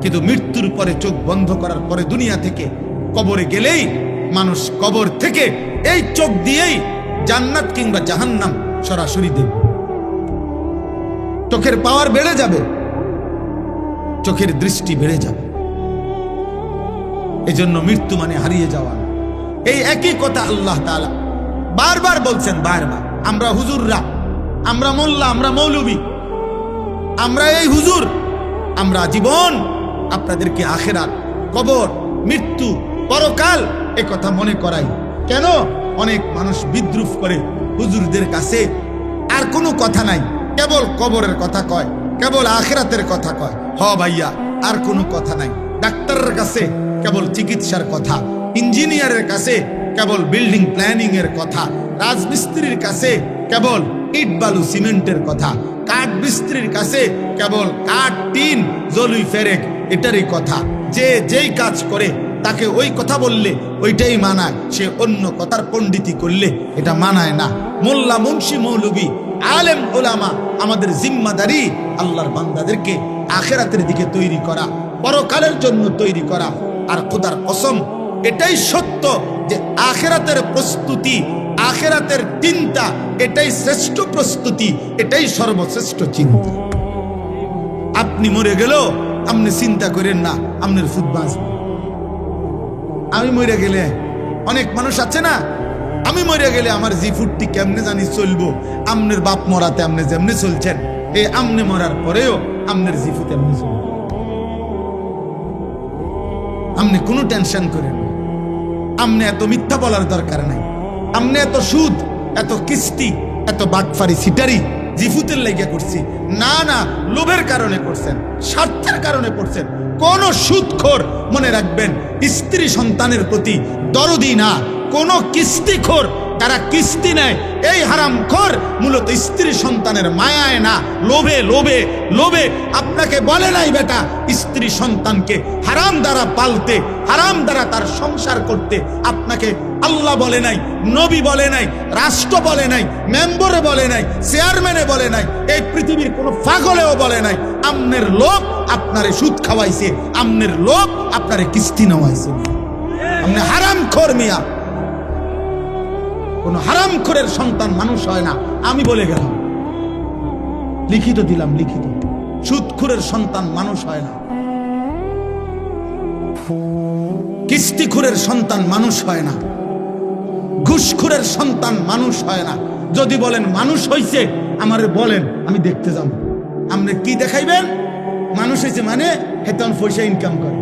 [SPEAKER 1] কিন্তু মৃত্যুর পরে চোখ বন্ধ করার পরে দুনিয়া থেকে কবরে গেলেই মানুষ কবর থেকে এই চোখ দিয়েই জান্নাত কিংবা জাহান্নাম সরাসরি দেখবে। চোখের পাওয়ার বেড়ে যাবে, চোখের দৃষ্টি বেড়ে যাবে। এজন্য মৃত্যু মানে হারিয়ে যাওয়া। এই একই কথা আল্লাহ তাআলা বারবার বলছেন, বারবার। আমরা হুজুররা, আমরা মোল্লা, আমরা মৌলবী, আমরা এই হুজুর, আমরা জীবন আপনাদেরকে আখিরাত, কবর, মৃত্যু, পরকাল এ কথা মনে করাই। কেন? অনেক মানুষ বিদ্রুপ করে হুজুরদের কাছে, আর কোনো কথা নাই, কেবল কবরের কথা কয়, কেবল আখিরাতের কথা কয়। হ ভাইয়া, আর কোনো কথা নাই। ডাক্তারের কাছে কেবল চিকিৎসার কথা, ইঞ্জিনিয়ারের কাছে কেবল বিল্ডিং প্ল্যানিং এর কথা, রাজমিস্ত্রির কাছে কেবল ইট বালু সিমেন্টের কথা, কাঠ মিস্ত্রির কাছে কেবল কাঠ টিন জলুই ফেরেক এটারই কথা। যে যেই কাজ করে তাকে ওই কথা বললে ওইটাই মানায়, সে অন্য কথার পণ্ডিতি করলে এটা মানায় না। মোল্লা মুন্সি মৌলবী আলেম ওলামা আমাদের জিম্মাদারি আল্লাহর বান্দাদেরকে আখিরাতের দিকে তৈরি করা, পরকালের জন্য তৈরি করা। আর খোদার কসম এটাই সত্য যে আখিরাতের প্রস্তুতি, আখিরাতের চিন্তা এটাই শ্রেষ্ঠ প্রস্তুতি, এটাই সর্বশ্রেষ্ঠ চিন্তা। আপনি মরে গেল আপনি চিন্তা করেন না আপনার ফুট বাঁচবে। আমি মরে গেলে অনেক মানুষ আছে না, আমি মরে গেলে আমার জি ফুটটি কেমনে জানি চলবো, আমনের বাপ মরাতে আমনে যেমনি চলছেন এই আমনে মরার পরেও আমনের জি ফুট এমনি চলবে। আমনে কোনো টেনশন করেন না, আমনে এত মিথ্যা বলার দরকার নাই, আমনে এত সুদ, এত কিস্তি, এত বাটফারি সিটারি জিফুতের লেগে করছি না, না লোভের কারণে করছেন, স্বার্থের কারণে করছেন। কোন সুদখোর মনে রাখবেন স্ত্রী সন্তানের প্রতি দরদি না, কোন কিস্তিখোর তারা কিস্তি নেয় এই হারামখোর মূলত স্ত্রী সন্তানের মায়ায় না, লোভে লোভে লোভে। আপনাকে বলে নাই বেটা স্ত্রী সন্তানকে হারাম দ্বারা পালতে, হারাম দ্বারা তার সংসার করতে। আপনাকে আল্লাহ বলে নাই, নবী বলে নাই, রাষ্ট্র বলে নাই, মেম্বারে বলে নাই, চেয়ারম্যানে বলে নাই, এই পৃথিবীর কোনো পাগলেও বলে নাই। আমনের লোক আপনারে সুদ খাওয়াইছে, আমনের লোক আপনারে কিস্তি নেওয়াইছে। আপনি হারামখোর মিয়া, কোন হারামখোরের সন্তান মানুষ হয় না। আমি বলে গেলাম, লিখিত দিলাম, লিখিত। সুদখোরের সন্তান মানুষ হয় না, কিস্তিখোরের সন্তান মানুষ হয় না, ঘুষখোরের সন্তান মানুষ হয় না। যদি বলেন মানুষ হইছে আমারে বলেন, আমি দেখতে যাব। আপনি কি দেখাইবেন মানুষ হয়েছে? মানে হেতন পয়সা ইনকাম করে,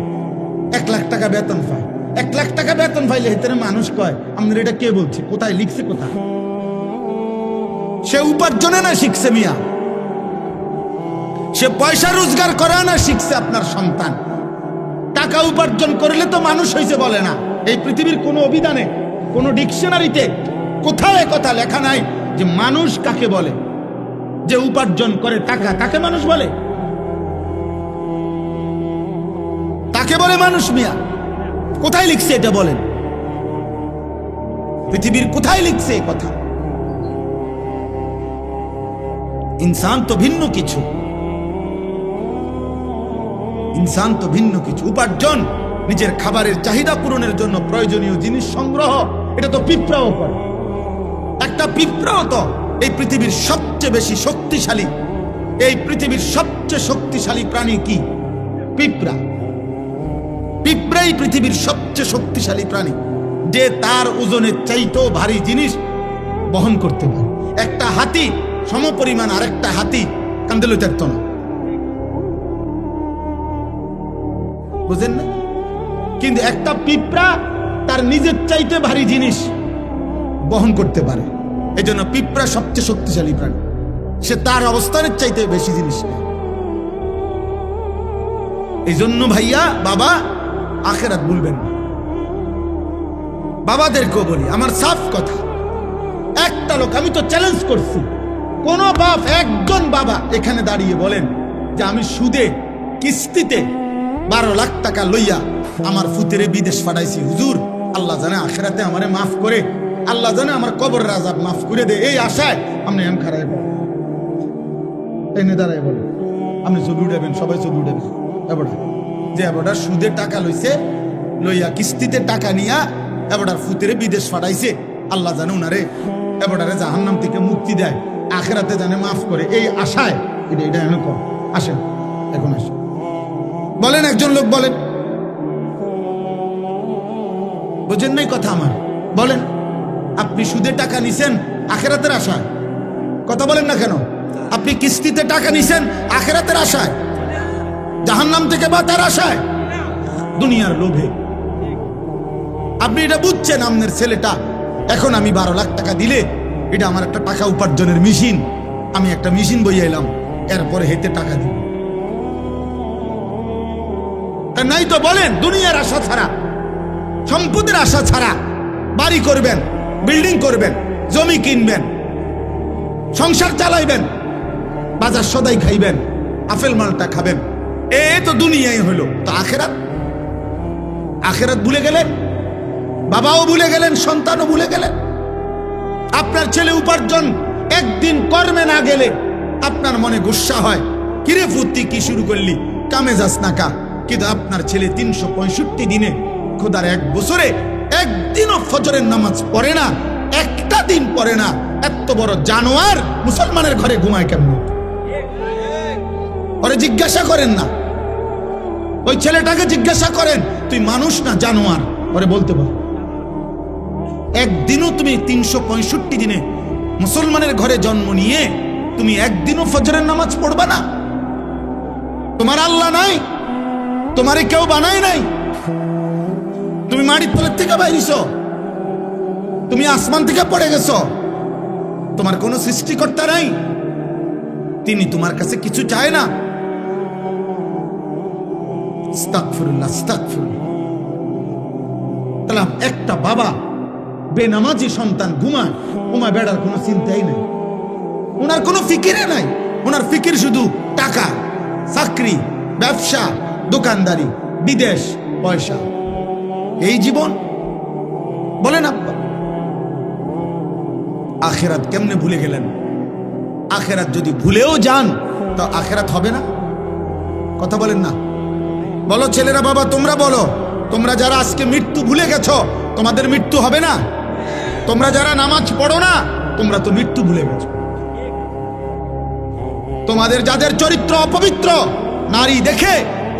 [SPEAKER 1] 1 লাখ টাকা বেতন পায়, 1 লাখ টাকা বেতন পাইলে হেতনে মানুষ কয়। আপনার এটা কে বলছে? কোথায় লিখছে? কোথায়? সে উপার্জনে না শিখছে মিয়া, সে পয়সা রোজগার করা না শিখছে। আপনার সন্তান টাকা উপার্জন করলে তো মানুষ হয়েছে বলে না। এই পৃথিবীর কোনো অভিধানে, কোনো ডিকশনারিতে কোথাও কথা লেখা নাই যে মানুষ কাকে বলে। যে উপার্জন করে টাকা তাকে মানুষ বলে? তাকে বলে মানুষ মিয়া? কোথায় লিখছে এটা বলেন? পৃথিবীর কোথায় লিখছে এই কথা? ইনসান তো ভিন্ন কিছু, ইনসান তো ভিন্ন কিছু। উপার্জন নিজের খাবারের চাহিদা পূরণের জন্য প্রয়োজনীয় জিনিস সংগ্রহ, এটা তো পিঁপড়াও করে। একটা পিঁপড়াও তো এই পৃথিবীর সবচেয়ে বেশি শক্তিশালী, এই পৃথিবীর সবচেয়ে শক্তিশালী প্রাণী কি? পিঁপড়া। পিঁপড়াই পৃথিবীর সবচেয়ে শক্তিশালী প্রাণী, যে তার ওজনের চাইতেও ভারী জিনিস বহন করতে পারে। একটা হাতি সমপরিমাণ আরেকটা হাতি কান্দে লইতে পারত না, বুঝেন না? কিন্তু একটা পিঁপড়া তার নিজের চাইতে ভারী জিনিস বহন করতে পারে। এই জন্য পিঁপড়া সবচেয়ে শক্তিশালী প্রাণী, সে তার অবস্থানের চাইতে বেশি জিনিস নেয়। এই জন্য ভাইয়া বাবা আখেরাত ভুলবেন না। বাবাদেরকেও বলি, আমার সাফ কথা, একটা লোক, আমি তো চ্যালেঞ্জ করছি, কোন বাপ, একজন বাবা এখানে দাঁড়িয়ে বলেন যে আমি সুদে কিস্তিতে 12 লাখ টাকা লইয়া আমার ফুতেরে বিদেশ পাঠাইছি, হুজুর আল্লাহ জানে আখেরাতে আমারে মাফ করে, আল্লাহ জানে আমার কবরের আযাব মাফ করে দে, এই আশায় আপনি এম খারাই এনে দাঁড়ায় বলেন, আপনি ছবি উঠাবেন, সবাই ছবি উঠাবেন। এবার যে এবার সুদে টাকা লইছে, লইয়া কিস্তিতে টাকা নিয়া এবার ফুতেরে বিদেশ পাঠাইছে, আল্লাহ জানে উনারে এবারে জাহান্নাম থেকে মুক্তি দেয়, আখেরাতে জানে মাফ করে, এই আশায় এটা এনে কর। আসেন এখন আসেন, বলেন একজন লোক বলেন, বুঝেন নাই কথা আমার? বলেন আপনি সুদে টাকা নিছেন আখেরাতের আশায়? কথা বলেন না কেন? আপনি কিস্তিতে টাকা নিছেন আখেরাতের আশায়, জাহান্নাম থেকে বাঁচার আশায়, দুনিয়ার লোভে। আপনি এটা বুঝছেন আপনার ছেলেটা এখন আমি 12 লাখ টাকা দিলে এটা আমার একটা টাকা উপার্জনের মেশিন, আমি একটা মেশিন বইয়ে এলাম, এরপরে হেতে টাকা দিব। তা নাই তো বলেন, দুনিয়ার আশা ছাড়া, সম্পদের আশা ছাড়া বাড়ি করবেন, বিল্ডিং করবেন, জমি কিনবেন, সংসার চালাইবেন, বাজার সদাই খাইবেন, আপেল মালটা খাবেন, এ তো দুনিয়ায় হলো। তো আখেরাত, আখেরাত ভুলে গেলেন, বাবাও ভুলে গেলেন, সন্তানও ভুলে গেলেন। আপনার ছেলে উপার্জন একদিন কর্মে না গেলে আপনার মনে গুসা হয়, কিরে ফুর্তি কি শুরু করলি, কামে যাস না কা। কিন্তু আপনার ছেলে 365 দিনে, খোদার এক বছরে একদিনও ফজরের নামাজ পড়ে না, একটা দিন পড়ে না। এত বড় জানোয়ার মুসলমানের ঘরে ঘুমায় কেমন? ওরে জিজ্ঞাসা করেন না, ওই ছেলেটাকে জিজ্ঞাসা করেন, তুই মানুষ না জানোয়ার? ওরে বলতে পার। একদিনও তুমি 365 দিনে মুসলমানের ঘরে জন্ম নিয়ে তুমি একদিনও ফজরের নামাজ পড়বা না? তোমার আল্লাহ নাই, তোমারে কেউ বানায় নাই, তুমি মাটির তলের থেকে বাইরিছ, তুমি আসমান থেকে পড়ে গেছ, তোমার কোনো সৃষ্টিকর্তা নাই, তিনি তোমার কাছে কিছু চায় না। আস্তাগফিরুল্লাহ, আস্তাগফিরুল্লাহ। তাহলে একটা বাবা বেনামাজি সন্তান ঘুমায়, ঘুমায় বেড়ার কোনো চিন্তাই নাই, ওনার কোনো ফিকিরে নাই। ওনার ফিকির শুধু টাকা, চাকরি, ব্যবসা, দোকানদারি, বিদেশ, পয়সা, এই জীবন। বলেন আব্বা, আখেরাত কেমনে ভুলে গেলেন? আখেরাত যদি ভুলেও যান তো আখেরাত হবে না। কথা বলেন না? বলো ছেলেরা, বাবা তোমরা বলো, তোমরা যারা আজকে মৃত্যু ভুলে গেছো, তোমাদের মৃত্যু হবে না? তোমরা যারা নামাজ পড়ো না, তোমরা তো মৃত্যু ভুলে গেছো। তোমাদের যাদের চরিত্র অপবিত্র, নারী দেখে,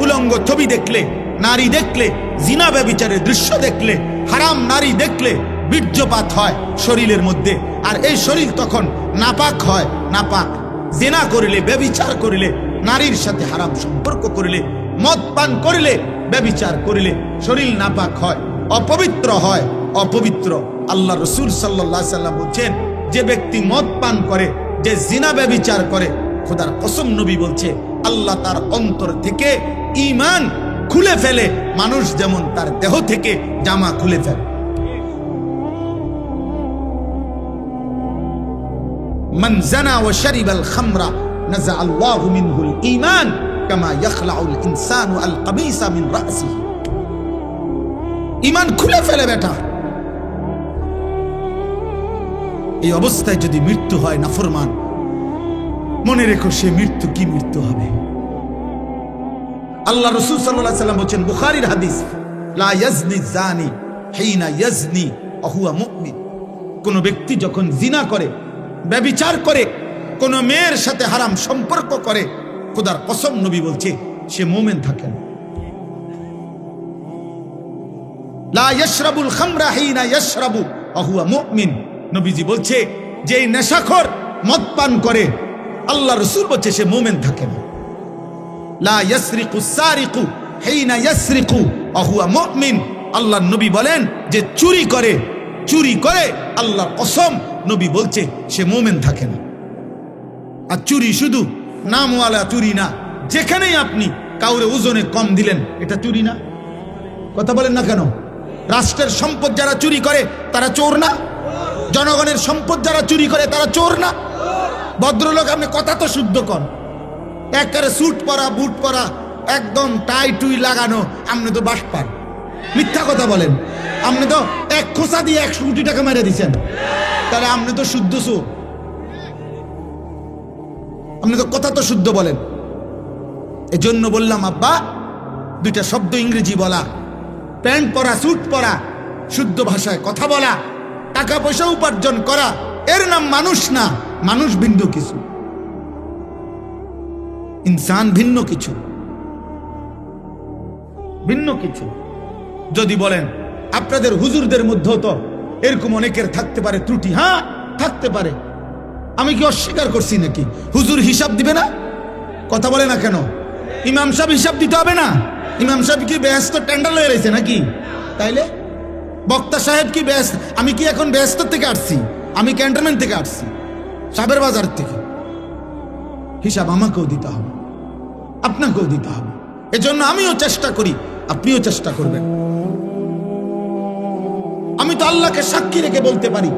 [SPEAKER 1] উলঙ্গ ছবি দেখলে, নারী দেখলে, জিনা ব্যভিচারের দৃশ্য দেখলে, হারাম নারী দেখলে বীর্যপাত হয় শরীরের মধ্যে, আর এই শরীর তখন নাপাক হয়। নাপাক জিনা করিলে, ব্যভিচার করিলে, নারীর সাথে হারাম সম্পর্ক করিলে, মদ পান করিলে, ব্যভিচার করিলে শরীর নাপাক হয়, অপবিত্র হয়, অপবিত্র। আল্লাহ রসুল সাল্লাল্লাহু আলাইহি সাল্লাম বলছেন, যে ব্যক্তি মদ পান করে, যে জিনা ব্যভিচার করে, খোদার কসম নবী বলছে, আল্লাহ তার অন্তর থেকে ঈমান খুলে ফেলে, মানুষ যেমন তার দেহ থেকে জামা খুলে ফেলে। মান জানা ওয়া শারিবাল খামরা নাযা আল্লাহু মিনহুল ঈমান কামা ইয়াখলাউল ইনসানু আল কামিসা মিন রাসিহি। ঈমান খুলে ফেলে বেটা। এই অবস্থায় যদি মৃত্যু হয় নাফরমান, মনে রেখো সে মৃত্যু কি মৃত্যু হবে। আল্লাহ রাসূল সাল্লাল্লাহু আলাইহি সাল্লাম বলেন, বুখারীর হাদিস, লা ইয়াজনি জানি হিনা ইয়াজনি ওয়া হুয়া মুমিন। কোন ব্যক্তি যখন জিনা করে, ব্যভিচার করে, কোন মেয়ের সাথে হারাম সম্পর্ক করে, খোদার কসম নবী বলছে সে মুমিন থাকে না। লা ইয়াশরাবুল খামরা হিনা ইয়াশরাবু ওয়া হুয়া মুমিন। নবীজি বলছে যে নেশাখোর মদ পান করে, আল্লাহ রাসূল বলছে সে মুমিন থাকে না। লা ইয়াসরিকু সারিকু হিনা ইয়াসরিকু ওয়া হুয়া মুমিন। আল্লাহর নবী বলেন যে চুরি করে, চুরি করে, আল্লাহর কসম নবী বলছে সে মুমিন থাকে না। আর চুরি শুধু নামওয়ালা চুরি না, যেখানেই আপনি কাউরে ওজনে কম দিলেন, এটা চুরি না? কথা বলেন না কেন? রাষ্ট্রের সম্পদ যারা চুরি করে তারা চোর না? জনগণের সম্পদ যারা চুরি করে তারা চোর না? ভদ্রলোক, আপনি কথা তো শুদ্ধ কর। একেবারে স্যুট পরা, বুট পরা, একদম টাই টুই লাগানো, আপনি তো বাস পান। মিথ্যা কথা বলেন। আপনি তো এক খোসা দিয়ে 100 কোটি টাকা মেরে দিচ্ছেন, তাহলে আপনি তো শুদ্ধ চোর। আপনি তো কথা তো শুদ্ধ বলেন। এজন্য বললাম আব্বা, দুইটা শব্দ ইংরেজি বলা, প্যান্ট পরা, স্যুট পরা, শুদ্ধ ভাষায় কথা বলা, টাকা পয়সা উপার্জন করা, এর নাম মানুষ না। মানুষ ভিন্ন কিছু, ইনসান ভিন্ন কিছু, ভিন্ন কিছু। যদি বলেন আপনাদের হুজুরদের মধ্যেও তো এরকম অনেকের থাকতে পারে ত্রুটি, হ্যাঁ থাকতে পারে, আমি কি অস্বীকার করছি নাকি? হুজুর হিসাব দিবে না? কথা বলে না কেন? ইমাম সাহেব হিসাব দিতে হবে না? ইমাম সাহেব কি বেহেশত টেন্ডার লয়ে রয়েছে নাকি? তাইলে বক্তা সাহেব কি বেহেশত? আমি কি এখন বেহেশত থেকে আসছি? আমি ক্যান্টনমেন্ট থেকে আসছি, সাবের বাজার থেকে। হিসাব আমাকেও দিতে হবে, আপনাকেও দিতে হবে। এজন্য আমিও চেষ্টা করি, আপনিও চেষ্টা করবেন। আমি তো আল্লাহকে সাক্ষী রেখে বলতে পারি,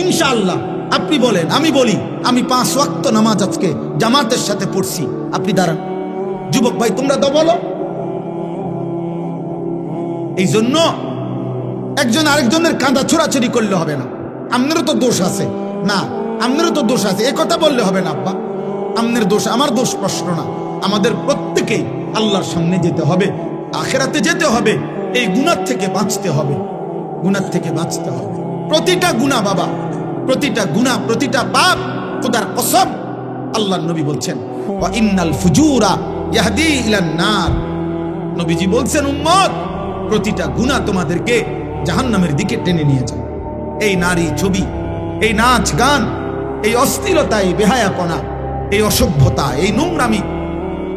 [SPEAKER 1] ইনশাআল্লাহ আপনি বলেন, আমি বলি আমি 5 ওয়াক্ত নামাজ আজকে জামাতের সাথে পড়ছি, আপনি দাঁড়ান। যুবক ভাই তোমরা তো বলো। এই জন্য একজন আরেকজনের কাঁধা ছোড়াছড়ি করলে হবে না। আপনারও তো দোষ আছে, না আপনারও তো দোষ আছে, এ কথা বললে হবে না। আব্বা আপনার দোষ আমার দোষ প্রশ্ন না। আমাদের প্রত্যেকেই আল্লাহর সামনে যেতে হবে, আখিরাতে যেতে হবে। এই গুনাহ থেকে বাঁচতে হবে, গুনাহ থেকে বাঁচতে হবে। প্রতিটা গুনাহ বাবা, প্রতিটা গুনাহ, প্রতিটা পাপ খোদার কসম আল্লাহর নবী বলছেন ওয়া ইন্নাল ফুজুরা ইয়াহদি ইলান নার। নবীজি বলছেন উম্মত প্রতিটা গুনাহ তোমাদেরকে জাহান্নামের দিকে টেনে নিয়ে যায়। এই নারী ছবি, এই নাচ গান, এই অশ্লীলতা, এই বেহায়াপনা, এই অসভ্যতা, এই নোংরামি,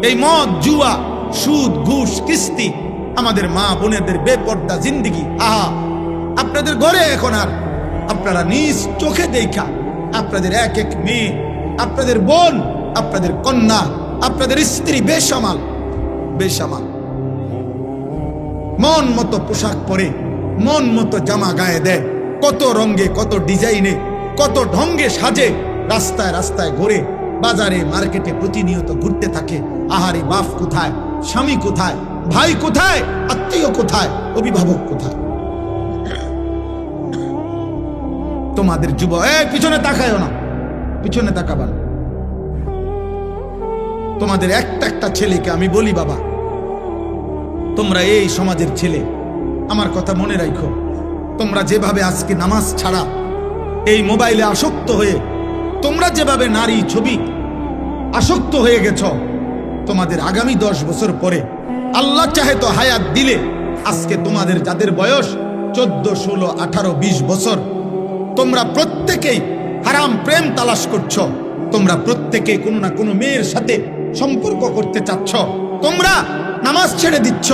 [SPEAKER 1] এই মদ জুয়া সুদ ঘুষ কিস্তি, আমাদের মা বোনেদের বেপর্দা জিন্দিগি। আহা, আপনাদের ঘরে এখন আর আপনারা নিজ চোখে দেখা আপনাদের এক এক মেয়ে, আপনাদের বোন, আপনাদের কন্যা, আপনাদের স্ত্রী বেসামাল বেসামাল, মন মতো পোশাক পরে, মন মতো জামা গায়ে দেয়, কত রঙে, কত ডিজাইনে, কত ঢঙ্গে সাজে, রাস্তায় রাস্তায় ঘুরে, বাজারে মার্কেটে প্রতিনিয়ত ঘুরতে থাকে। আহারে, বাপ কোথায়, স্বামী কোথায়, ভাই কোথায়, আত্মীয় কোথায়, অভিভাবক কোথায়? তোমাদের যুব পিছনে তাকায় না, পিছনে তাকাবা না। তোমাদের একটা একটা ছেলেকে আমি বলি বাবা, তোমরা এই সমাজের ছেলে, আমার কথা মনে রাখো। তোমরা যেভাবে আজকে নামাজ ছাড়া এই মোবাইলে আসক্ত হয়ে, তোমরা যেভাবে নারী ছবি আসক্ত হয়ে গেছ, তোমাদের আগামী 10 বছর পরে আল্লাহ চাহে তো হায়াত দিলে, আজকে তোমাদের যাদের বয়স 14, 16, 18, 20 বছর, তোমরা প্রত্যেকেই হারাম প্রেম তালাশ করছো, তোমরা প্রত্যেকে কোনো না কোনো মেয়ের সাথে সম্পর্ক করতে চাচ্ছ, তোমরা নামাজ ছেড়ে দিচ্ছ।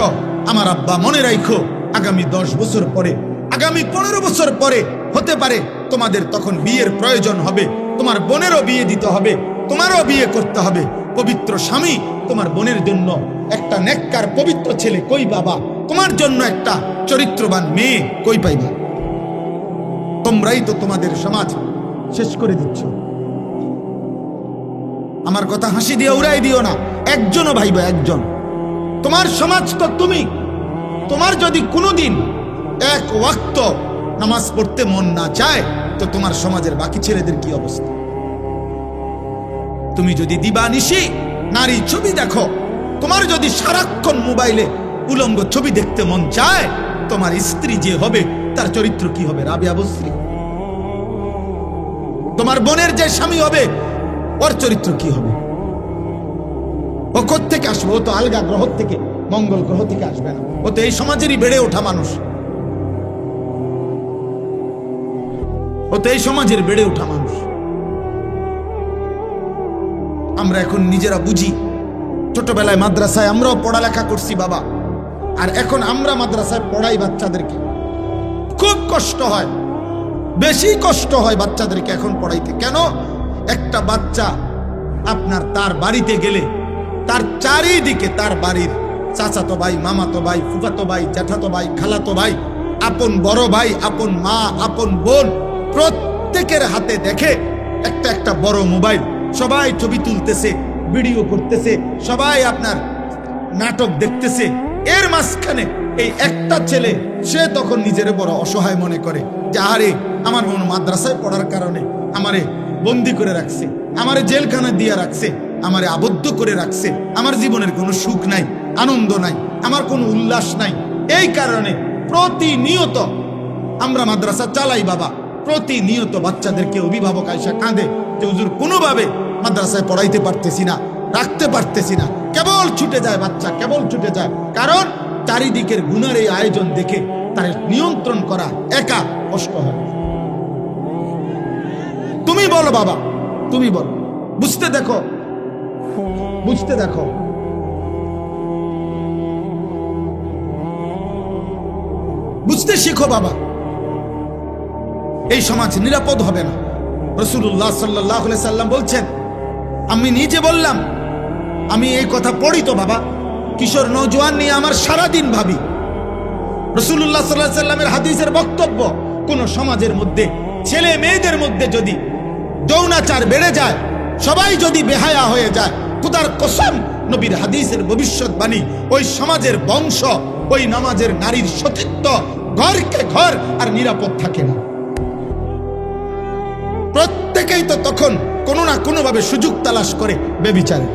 [SPEAKER 1] আমার আব্বা মনে রাখো, আগামী 10 বছর পরে, আগামী 15 বছর পরে হতে পারে তোমাদের তখন বিয়ের প্রয়োজন হবে, তোমার বোনেরও বিয়ে দিতে হবে, তোমারও বিয়ে করতে হবে। পবিত্র স্বামী তোমার বোনের জন্য একটা নেককার পবিত্র ছেলে কই বাবা, তোমার জন্য একটা চরিত্রবান মেয়ে কই পাইবা? তোমরাই তো তোমাদের সমাজ শেষ করে দিচ্ছ। আমার কথা হাসি দিয়ে উড়াই দিও না, একজনও ভাইবা, একজন। তোমার সমাজ তো তুমি। তোমার যদি কোনোদিন 1 ওয়াক্ত নামাজ পড়তে মন না চায়, তো তোমার সমাজের বাকি ছেলেদের কি অবস্থা? তুমি যদি দিবানিশি নারী ছবি দেখো, তোমার যদি সারাক্ষণ মোবাইলে উলঙ্গ ছবি দেখতে মন চায়, তোমার স্ত্রী যে হবে তার চরিত্র কি হবে? রাবিয়া বসরি। তোমার বোনের যে স্বামী হবে, ওর চরিত্র কি হবে? ও কোত্থেকে আসবে? ও তো আলগা গ্রহ থেকে, মঙ্গল গ্রহ থেকে আসবে না। ও তো এই সমাজেরই বেড়ে ওঠা মানুষ, ও তো এই সমাজের বেড়ে ওঠা মানুষ। আমরা এখন নিজেরা বুঝি, ছোটবেলায় মাদ্রাসায় আমরাও পড়ালেখা করছি বাবা, আর এখন আমরা মাদ্রাসায় পড়াই বাচ্চাদেরকে। খুব কষ্ট হয়, বেশি কষ্ট হয় বাচ্চাদেরকে এখন পড়াইতে। কেন? একটা বাচ্চা আপনার তার বাড়িতে গেলে তার চারিদিকে তার বাড়ির চাচাতো ভাই, মামাতো ভাই, ফুফাতো ভাই, জ্যাঠাতো ভাই, খালাতো ভাই, আপন বড় ভাই, আপন মা, আপন বোন, প্রত্যেকের হাতে দেখে একটা একটা বড় মোবাইল। সবাই ছবি তুলতেছে, ভিডিও করতেছে, সবাই আপনার নাটক দেখতেছে। এর মাঝখানে এই একটা ছেলে, সে তখন নিজের বড় অসহায় মনে করে যে আরে আমার বোন মাদ্রাসায় পড়ার কারণে আমারে বন্দি করে রাখছে, আমারে জেলখানা দিয়ে রাখছে, আমারে আবদ্ধ করে রাখছে, আমার জীবনের কোনো সুখ নাই, আনন্দ নাই, আমার কোনো উল্লাস নাই। এই কারণে প্রতিনিয়ত আমরা মাদ্রাসা চালাই বাবা, প্রতিনিয়ত বাচ্চাদেরকে অভিভাবক আইসা কাঁদে যে হুজুর কোনোভাবে মাদ্রাসায় পড়াইতে পারতেছি না, রাখতে পারতেছি না, কেবল ছুটে যায় বাচ্চা, কেবল ছুটে যায়। কারণ চারিদিকের গুনার এই আয়োজন দেখে তার নিয়ন্ত্রণ করা একা কষ্ট হয়। তুমি বলো বাবা, তুমি বলো, বুঝতে দেখো, বুঝতে দেখো। বুঝতে শিখো বাবা, এই সমাজ নিরাপদ হবে না। রাসূলুল্লাহ সাল্লাল্লাহু আলাইহি সাল্লাম বলছেন, আমি নিজে বললাম, আমি এই কথা পড়ি তো বাবা, কিশোর নওজোয়ান নিয়ে আমার সারাদিন ভাবি। রাসূলুল্লাহ সাল্লাল্লাহু আলাইহি সাল্লামের হাদিসের বক্তব্য, কোন সমাজের মধ্যে ছেলে মেয়েদের মধ্যে যদি যৌনাচার বেড়ে যায়, সবাই যদি বেহায়া হয়ে যায়, খোদার কসম নবীর হাদিসের ভবিষ্যৎবাণী, ওই সমাজের বংশ, ওই নামাজের নারীর সতীত্ব ঘরকে ঘর আর নিরাপদ থাকে না। প্রত্যেকেই তো তখন কোনো না কোনো ভাবে সুযোগ তালাশ করে বেবিচারে।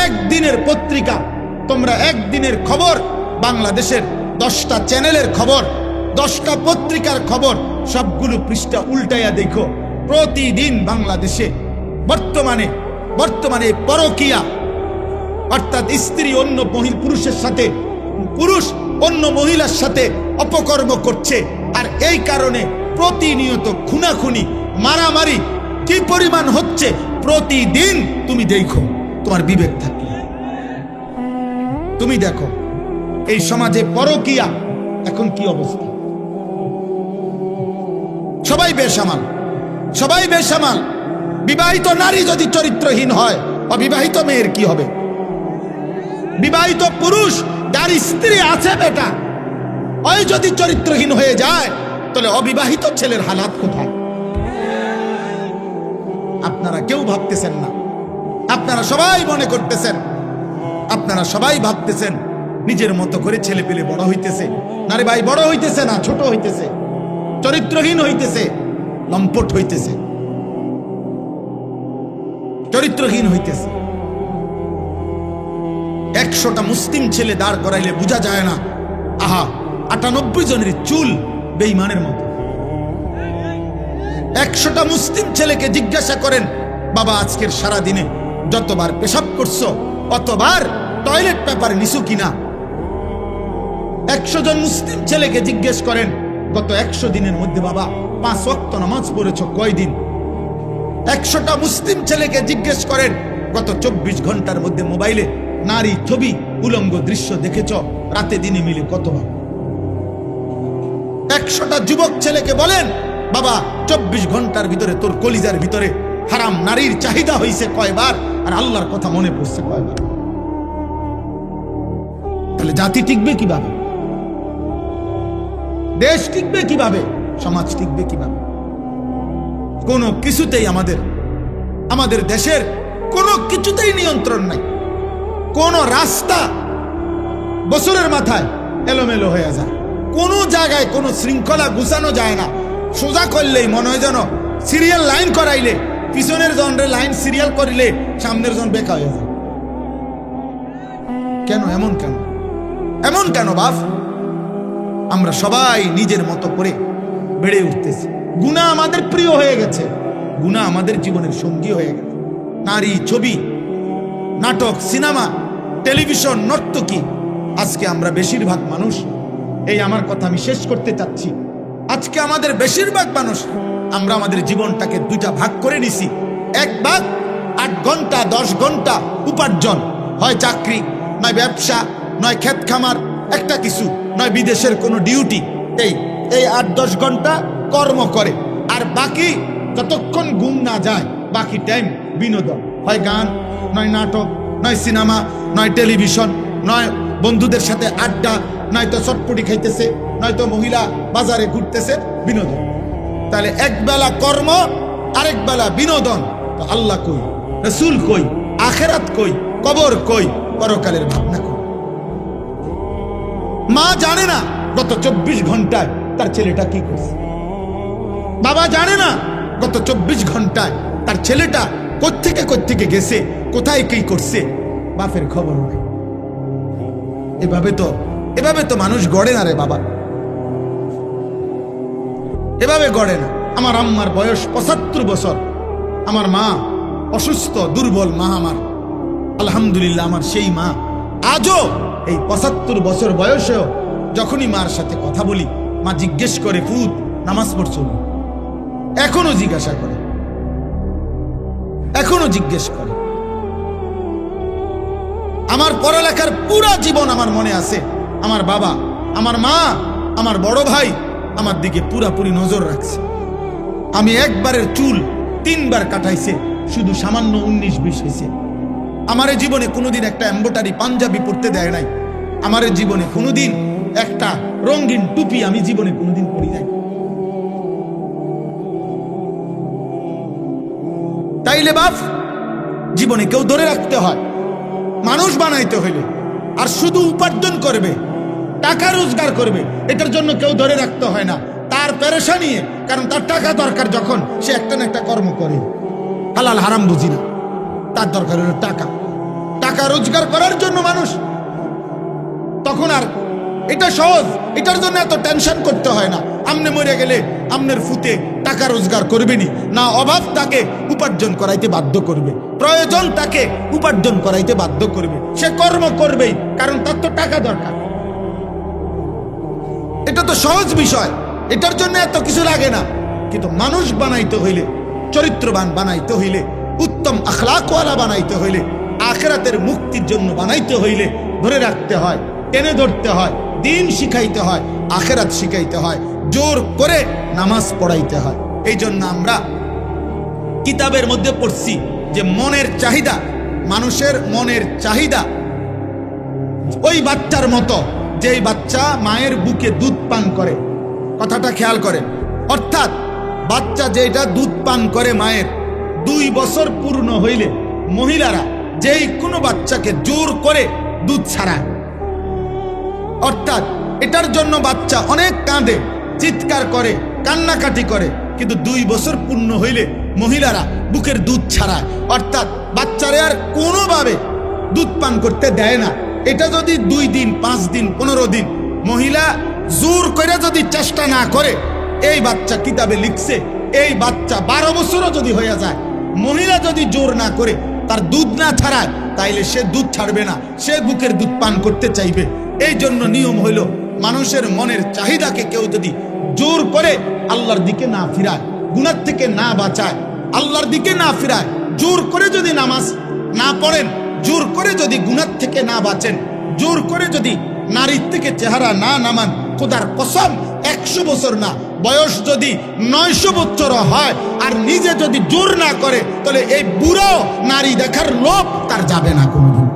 [SPEAKER 1] একদিনের পত্রিকা, তোমরা একদিনের খবর, বাংলাদেশের 10টা চ্যানেলের খবর, 10টা পত্রিকার খবর, সবগুলো পৃষ্ঠা উল্টাইয়া দেখো, প্রতিদিন বাংলাদেশে বর্তমানে পরকীয়া, অর্থাৎ স্ত্রী অন্য পুরুষের সাথে, পুরুষ অন্য মহিলার সাথে অপকর্ম করছে। আর এই কারণে প্রতিনিয়ত খুনাখুনি, মারামারি কি পরিমাণ হচ্ছে প্রতিদিন। তুমি দেখো, তোমার বিবেক থাকে, তুমি দেখো এই সমাজে পরকীয়া এখন কি অবস্থা। সবাই বেসামাল। বিবাহিত নারী যদি চরিত্রহীন হয়, অবিবাহিত মেয়ের কি হবে? বিবাহিত পুরুষ যার স্ত্রী আছে বেটা, ওই যদি চরিত্রহীন হয়ে যায়, তাহলে অবিবাহিত ছেলের হালাত কোথায়? আপনারা কেউ ভাবতেছেন না। আপনারা সবাই মনে করতেছেন, আপনারা সবাই ভাবতেছেন নিজের মতো করে ছেলে পেলে বড় হইতেছে। না রে ভাই, বড় হইতেছে না, ছোট হইতেছে, চরিত্রহীন হইতেছে, লম্পট হইতেছে, চরিত্রহীন হইতেছে। 100টা মুসলিম ছেলে দাঁড় করাইলে বোঝা যায় না, আহা 98 জনের চুল বেঈমানের মতো। 100টা মুসলিম ছেলেকে জিজ্ঞাসা করেন, বাবা আজকের সারা দিনে যতবার পেশাব করছো, অতবার টয়লেট পেপার নিছো কিনা? 100 জন মুসলিম ছেলেকে জিজ্ঞেস করেন, গত 100 দিনের মধ্যে বাবা 5 ওয়াক্ত নামাজ পড়েছো কয়দিন? 100টা মুসলিম ছেলেকে জিজ্ঞেস করেন, গত 24 ঘন্টার মধ্যে মোবাইলে নারী ছবি, উলঙ্গ দৃশ্য দেখেছ রাতে দিনে মিলে কতবার? 100টা যুবক ছেলেকে বলেন, বাবা 24 ঘন্টার ভিতরে তোর কলিজার ভিতরে হারাম নারীর চাহিদা হয়েছে কয়বার, আর আল্লাহর কথা মনে পড়ছে কয়বার? তাহলে জাতি টিকবে কিভাবে? দেশ টিকবে কিভাবে? সমাজ টিকবে কিভাবে? কোনো কিছুতেই আমাদের দেশের কোনো কিছুতেই নিয়ন্ত্রণ নাই। কোন রাস্তা বছরের মাথায় এলোমেলো হয়ে যায়, কোনো জায়গায় কোনো শৃঙ্খলা গুছানো যায় না। সোজা করলেই মনে হয় যেন সিরিয়াল লাইন করাইলে, পিছনের জনের লাইন সিরিয়াল করিলে সামনের জন বেকা হয়ে যায়। কেন এমন কেন বাপ? আমরা সবাই নিজের মতো করে বেড়ে উঠতেছি। গুনাহ আমাদের প্রিয় হয়ে গেছে, গুনাহ আমাদের জীবনের সঙ্গী হয়ে গেছে। নারী, ছবি, নাটক, সিনেমা, টেলিভিশন, নর্তকী। আজকে আমরা বেশিরভাগ মানুষ, এই আমার কথা আমি শেষ করতে চাচ্ছি, আজকে আমাদের বেশিরভাগ মানুষ আমরা আমাদের জীবনটাকে 2টা ভাগ করে নিছি। এক ভাগ 8 ঘন্টা 10 ঘন্টা উপার্জন, হয় চাকরি, নয় ব্যবসা, নয় ক্ষেত খামার, একটা কিছু, নয় বিদেশের কোনো ডিউটি। এই 8-10 ঘন্টা কর্ম করে, আর বাকি যতক্ষণ ঘুম না যায় বাকি টাইম বিনোদন, হয় গান, নয় নাটক, নয় সিনেমা, নয় টেলিভিশন, নয় বন্ধুদের সাথে আড্ডা, নয়তো চটপটি খাইতেছে, নয়তো মহিলা বাজারে ঘুরতেছে, বিনোদন। তাহলে এক বেলা কর্ম, আরেক বেলা বিনোদন। তো আল্লাহ কই, রসুল কই, আখেরাত কই, কবর কই, পরকালের ভাবনা কই? মা জানে না গত 24 ঘন্টায় তার ছেলেটা কি করছে। বাবা জানে না গত 24 ঘন্টায় তার ছেলেটা কোত্থেকে গেছে, কোথায় কি করছে, বাপের খবর নাই। এভাবে তো মানুষ গড়ে না রে বাবা, এভাবে গড়ে না। আমার আম্মার বয়স 75 বছর, আমার মা অসুস্থ, দুর্বল মা আমার। আলহামদুলিল্লাহ, আমার সেই মা আজও এই 75 বছর বয়সেও যখনই মার সাথে কথা বলি, মা জিজ্ঞেস করে, ফুত নামাজ পড়ছো? এখনো জিজ্ঞাসা করে, এখনো জিজ্ঞেস করে। আমার পড়ালেখার পুরা জীবন আমার মনে আছে। আমার বাবা, আমার মা, আমার বড় ভাই আমার দিকে পুরাপুরি নজর রাখছে। আমি একবারের চুল 3 বার কাটাইছে, শুধু সামান্য 19-20 হয়েছে। আমার জীবনে কোনোদিন একটা এমব্রয়ডারি পাঞ্জাবি পরতে দেয় নাই। আমার জীবনে কোনোদিন একটা রঙিন টুপি আমি জীবনে কোনোদিন পরি নাই। তাইলে বাপ জীবনে কেউ ধরে রাখতে হয়, মানুষ বানাইতে হইলে। আর শুধু উপার্জন করবে, টাকা রোজগার করবে, এটার জন্য কেউ ধরে রাখতে হয় না। তার পেরেশানি, কারণ তার টাকা দরকার, যখন সে একটা না একটা কর্ম করে, হালাল হারাম বুঝি না, তার দরকার হলো টাকা। টাকা রোজগার করার জন্য মানুষ, তখন আর এটা সহজ, এটার জন্য এত টেনশন করতে হয় না। আমনে মরে গেলে আমনের ফুতে টাকা রোজগার করবেনি না, অভাব তাকে উপার্জন করাইতে বাধ্য করবে, প্রয়োজন তাকে উপার্জন করাইতে বাধ্য করবে, সে কর্ম করবেই, কারণ তার তো টাকা দরকার। এটা তো সহজ বিষয়, এটার জন্য এত কিছু লাগে না। কিন্তু মানুষ বানাইতে হইলে, চরিত্রবান বানাইতে হইলে, উত্তম আখলাকওয়ালা বানাইতে হইলে, আখিরাতের মুক্তির জন্য বানাইতে হইলে ধরে রাখতে হয়, টেনে ধরতে হয়, দিন শিখাইতে হয়, আখিরাত শিখাইতে হয়, জোর করে নামাজ পড়াইতে হয়। এই জন্য আমরা কিতাবের মধ্যে পড়ছি যে মনের চাহিদা, মানুষের মনের চাহিদা ওই বাচ্চার মতো, যেই বাচ্চা মায়ের বুকে দুধ পান করে। কথাটা খেয়াল করেন, অর্থাৎ বাচ্চা যেটা দুধ পান করে মায়ের, 2 বছর পূর্ণ হইলে মহিলারা যেই কোনো বাচ্চাকে জোর করে দুধ ছাড়ায়, অর্থাৎ এটার জন্য বাচ্চা অনেক কাঁদে, চিৎকার করে, কান্নাকাটি করে, কিন্তু 2 বছর পূর্ণ হইলে মহিলারা বুকের দুধ ছাড়ায়, অর্থাৎ বাচ্চারে আর কোনোভাবে দুধ পান করতে দেয় না। এটা যদি 2 দিন, 5 দিন, 15 দিন মহিলা জোর করে যদি চেষ্টা না করে, এই বাচ্চা কিতাবে লিখছে, এই বাচ্চা 12 বছরও যদি হয়ে যায়, মহিলা যদি জোর না করে, তার দুধ না ছাড়ায়, তাইলে সে দুধ ছাড়বে না, সে বুকের দুধ পান করতে চাইবে। এই জন্য নিয়ম হইল, মানুষের মনের চাহিদাকে কেউ যদি জোর করে আল্লাহর দিকে না ফিরায়, গুনাহ থেকে না বাঁচায়, আল্লাহর দিকে না ফিরায়, জোর করে যদি নামাজ না পড়েন, জোর করে যদি গুনাহ থেকে না বাঁচেন, জোর করে যদি নারীর থেকে চেহারা না নামান, খোদার কসম 100 বছর না, বয়স যদি 900 বছর হয়, আর নিজে যদি জোর না করে, তাহলে এই বুড়ো নারী দেখার লোভ তার যাবে না কোনোদিন।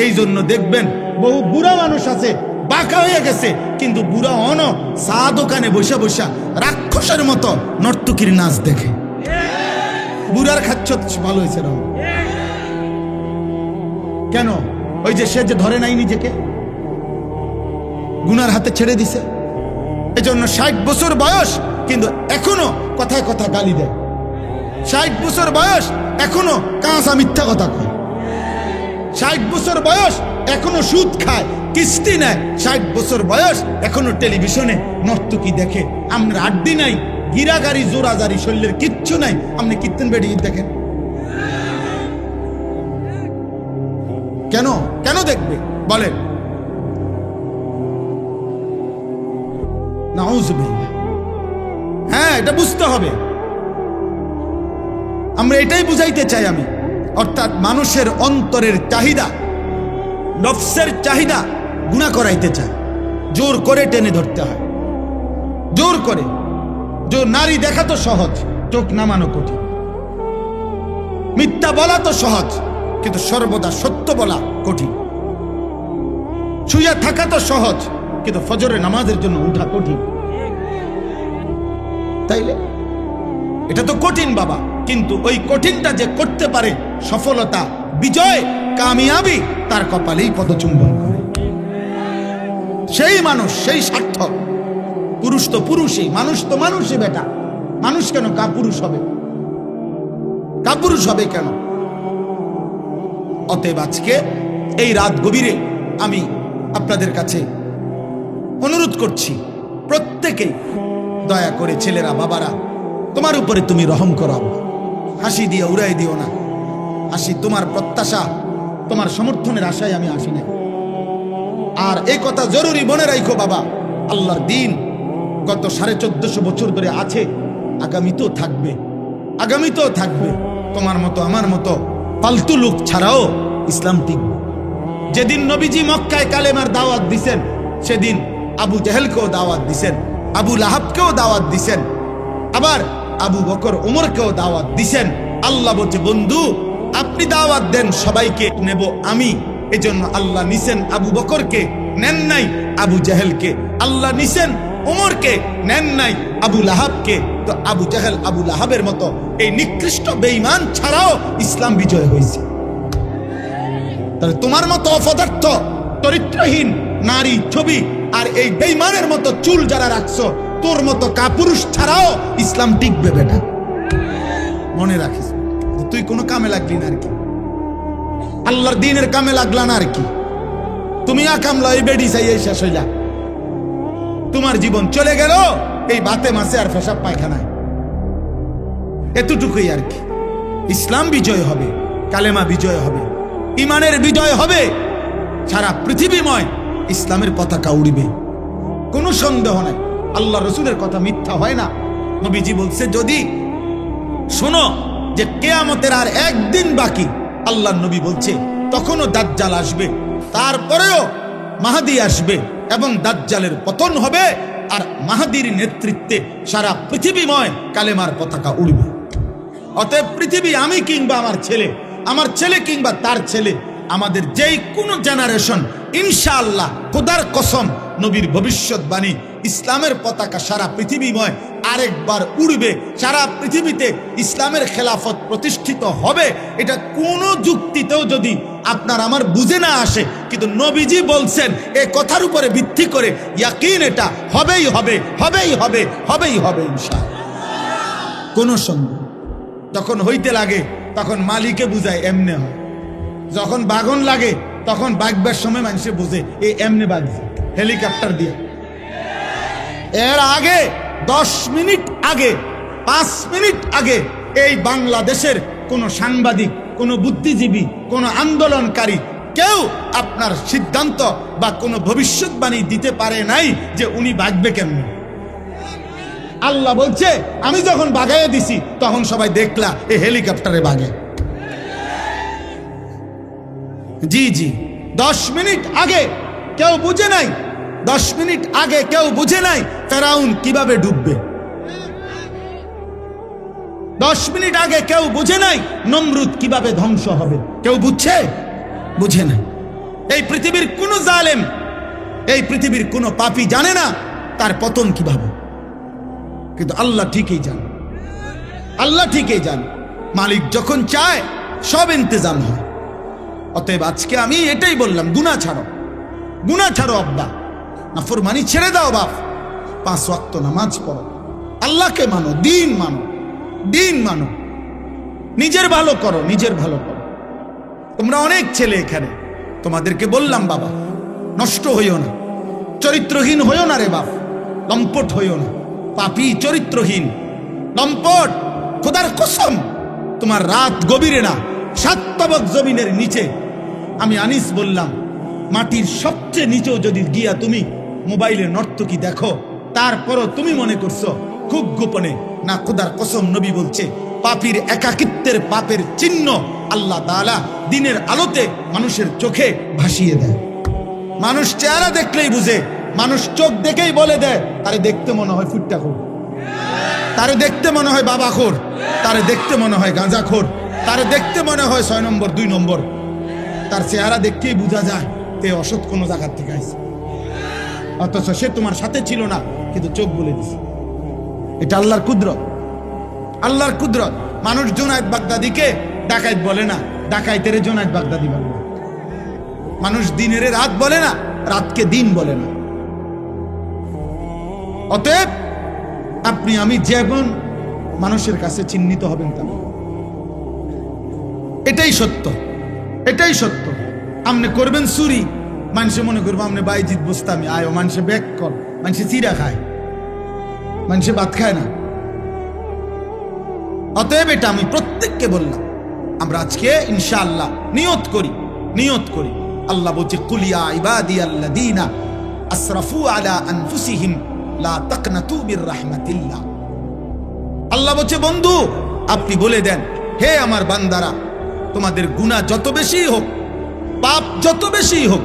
[SPEAKER 1] এই জন্য দেখবেন বহু বুড়া মানুষ আছে, বাঁকা হয়ে গেছে, কিন্তু বুড়া অন চা দোকানে বসে বসে রাক্ষসের মতো নর্তকীর নাচ দেখে। বুড়ার খাচ্ছ ভালো হয়েছে না, কেন? ওই যে সে যে ধরে নাই নিজেকে, গুনার হাতে ছেড়ে দিছে। এই জন্য 60 বছর বয়স, কিন্তু এখনো কথায় কথা গালি দেয়। 60 বছর বয়স, এখনো কাঁচা মিথ্যা কথা কয়। 60 বছর বয়স, এখনো সুদ খায়, কিস্তি নেয়। 60 বছর বয়স, এখনো টেলিভিশনে নর্তকী দেখে। আমরা আড্ডি নাই, গিরাগারি, জোরাজারি, শরীরের কিচ্ছু নাই, আপনি কীর্তন বেড়িয়ে দেখেন। কেন কেন দেখবে বলেন? নাউজুবিল্লাহ। হ্যাঁ, এটা বুঝতে হবে। আমরা এটাই বুঝাইতে চাই আমি, অর্থাৎ মানুষের অন্তরের চাহিদা, নফসের চাহিদা গুনাহ করাইতে চায়, জোর করে টেনে ধরতে হয়, জোর করে। যে নারী দেখা তো সহজ, চোখ নামানো কঠিন। মিথ্যা বলা তো সহজ, কিন্তু সর্বদা সত্য বলা কঠিন। শুয়ে থাকা তো সহজ, কিন্তু ফজরের নামাজের জন্য উঠা কঠিন। তাইলে এটা তো কঠিন বাবা, কিন্তু ওই কঠিনটা যে করতে পারে, সফলতা, বিজয়, কামিয়াবি তার কপালেই পদচুম্বন করে। সেই মানুষ, সেই সার্থক। পুরুষ তো পুরুষই, মানুষ তো মানুষই বেটা। মানুষ কেন কাপুরুষ হবে? কাপুরুষ হবে কেন? অতএব আজকে এই রাত গভীরে আমি আপনাদের কাছে অনুরোধ করছি, প্রত্যেকেই দয়া করে, ছেলেরা, বাবারা, তোমার উপরে তুমি রহম করো। হাসি দিয়ে উড়াই দিও না। হাসি তোমার প্রত্যাশা, তোমার সমর্থনের আশায় আমি আসি না। আর এই কথা জরুরি মনে রাখো বাবা, আল্লাহর দিন গত 1450 বছর ধরে আছে, আগামীতেও থাকবে, আগামীতেও থাকবে। তোমার মতো আমার মতো ফালতু লোক ছাড়াও ইসলাম টিকবে। যেদিন নবীজি মক্কায় কালেমার দাওয়াত দিছেন, সেদিন আবু জেহেলকেও দাওয়াত দিছেন, আবু লাহাবকেও দাওয়াত দিছেন, আবার আবু বকর ওমরকেও দাওয়াত দিছেন। আল্লাহ বলছে, বন্ধু আপনি দাওয়াত দেন, সবাইকে নেব আমি। এজন্য আল্লাহ নিছেন আবু বকরকে, নেন নাই আবু জেহেলকে। আল্লাহ নিছেন ওমরকে, নেন নাই আবু লাহাবকে। তো আবু জাহেল, আবু লাহাবের মতো এই নিকৃষ্ট বেঈমান ছাড়াও ইসলাম বিজয় হয়েছে। তাহলে তোমার মতো অপদার্থ, চরিত্রহীন নারী ছবি আর এই বেঈমানের মতো চুল যারা রাখছো, তোর মতো কাপুরুষ ছাড়াও ইসলাম টিকবে বেটা, মনে রাখিস। তুই কোনো কামে লাগলি না আর কি, আল্লাহর দ্বীনের কামে লাগলা না আর কি। তুমি আকামলা এই বেডি চাই এই শেষ হইলা, তোমার জীবন চলে গেল এই ভাতে মাছে আর পেশাব পায়খানায়, এতটুকুই আর কি। ইসলাম বিজয় হবে, কালেমা বিজয় হবে, ইমানের বিজয় হবে, সারা পৃথিবীময় ইসলামের পতাকা উড়বে, কোনো সন্দেহ নাই। আল্লাহ রসুলের কথা মিথ্যা হয় না। নবীজি বলছে, যদি শোনো যে কিয়ামতের আর একদিন বাকি, আল্লাহ নবী বলছে তখনও দাজ্জাল আসবে, তারপরেও মাহদী আসবে এবং দাজ্জালের পতন হবে, আর মাহদীর নেতৃত্বে সারা পৃথিবীময় কালেমার পতাকা উড়বে। অতএব পৃথিবী, আমি কিংবা আমার ছেলে কিংবা তার ছেলে, আমাদের যেই কোনো জেনারেশন, ইনশাআল্লাহ খোদার কসম, নবীর ভবিষ্যৎবাণী, ইসলামের পতাকা সারা পৃথিবীময় আরেকবার উড়বে, সারা পৃথিবীতে ইসলামের খেলাফত প্রতিষ্ঠিত হবে। এটা কোনো যুক্তিতেও যদি আপনার আমার বুঝে না আসে, কিন্তু নবীজি বলছেন, এই কথার উপরে ভিত্তি করে ইয়াকিন, এটা হবেই হবে, হবেই হবে, হবেই হবে ইনশাআল্লাহ, কোনো সন্দেহ। যখন হইতে লাগে তখন মালিকে বুঝায় এমনে হয়, যখন বাগন লাগে তখন বাগবার সময় মানুষে বোঝে এই এমনে বাগছে হেলিকপ্টার দিয়ে। এর আগে 10 মিনিট আগে, 5 মিনিট আগে এই বাংলাদেশের কোন সাংবাদিক, কোন বুদ্ধিজীবী, কোন আন্দোলনকারী কেউ আপনার সিদ্ধান্ত বা কোন ভবিষ্যৎবাণী দিতে পারে নাই যে উনি বাগবে কেমনে। আল্লাহ বলছে, আমি যখন বাগাইয়া দিছি তখন সবাই দেখলা এই হেলিকপ্টারে বাগে। জি জি, 10 মিনিট আগে কেউ বুঝে নাই, 10 মিনিট আগে কেউ বুঝে নাই ফেরাউন কিভাবে ডুববে। 10 মিনিট আগে কেউ বুঝে নাই নমরুদ কিভাবে ধ্বংস হবে। কেউ বুঝছে? বুঝে না। এই পৃথিবীর কোন জালেম, এই পৃথিবীর কোন পাপী জানে না তার পতন কিভাবে, কিন্তু আল্লাহ ঠিকই জানে, আল্লাহ ঠিকই জানে। মালিক যখন চায় সব ইন্তজাম হয়। অতএব আজকে আমি এটাই বললাম, গুনাহ ছাড়ো, গুনাহ ছাড়ো আব্বা, নাফরমানি ছেড়ে দাও বাপ, 5 ওয়াক্ত নামাজ পড়ো, আল্লাহকে মানো, দিন মানো, দিন মানো, নিজের ভালো করো, নিজের ভালো করো। তোমরা অনেক ছেলে এখানে, তোমাদেরকে বললাম বাবা, নষ্ট হইও না, চরিত্রহীন হইও না রে বাপ, লম্পট হইও না, পাপী, চরিত্রহীন, লম্পট। খোদার কসম, তোমার রাত গভীরে না, 7 তবক জমিনের নিচে, আমি আনিস বললাম, মাটির সবচেয়ে নিচেও যদি গিয়া তুমি মোবাইলে নর্তকী দেখো, তারপরও তুমি মনে করছো খুব গোপনে, না, খোদার কসম নবী বলছে, পাপীর একাকিত্বের পাপের চিহ্ন আল্লাহ তাআলা দিনের আলোতে মানুষের চোখে ভাসিয়ে দেয়। মানুষ চেহারা দেখলেই বুঝে, মানুষ চোখ দেখেই বলে দেয়, তারে দেখতে মনে হয় ফুট্টাখোর, তারে দেখতে মনে হয় বাবাখোর, তারে দেখতে মনে হয় গাঁজাখোর, তারে দেখতে মনে হয় 6 নম্বর 2 নম্বর। তার চেহারা দেখতেই বোঝা যায় তে অসৎ কোনো জায়গার থেকে আসছে, অথচ সে তোমার সাথে ছিল না, কিন্তু চোখ বলে দিছে। এটা আল্লাহর কুদরত, আল্লাহর কুদরত। মানুষ জুনায়েদ বাগদাদিকে ডাকাইত বলে না, ডাকাইতের জুনায়েদ বাগদাদি বলে না। মানুষ দিনের রাত বলে না, রাতকে দিন বলে না। অতএব আপনি আমি যেমন মানুষের কাছে চিহ্নিত হবেন তেমন, এটাই সত্য, এটাই সত্য। আপনি করবেন চুরি, মানুষে মনে করবো আপনি বাইজিৎ বুঝতামি, আয়ো মানুষে ব্যাক কর, মানুষে চিরা খায়, মানুষে ভাত খায় না। অতএব এটা আমি প্রত্যেককে বললাম, আমরা আজকে ইনশাআল্লাহ নিয়ত করি, নিয়ত করি। আল্লাহ বলছে, কুল ইয়া ইবাদিয়াল্লাযীনা আসরাফু আলা আনফুসিহিম লা তাকনাতু মির রাহমাতিল্লাহ। আল্লাহ বলছে, বন্ধু আপনি বলে দেন, হে আমার বান্দারা, তোমাদের গুনাহ যত বেশি হোক, পাপ যত বেশি হোক,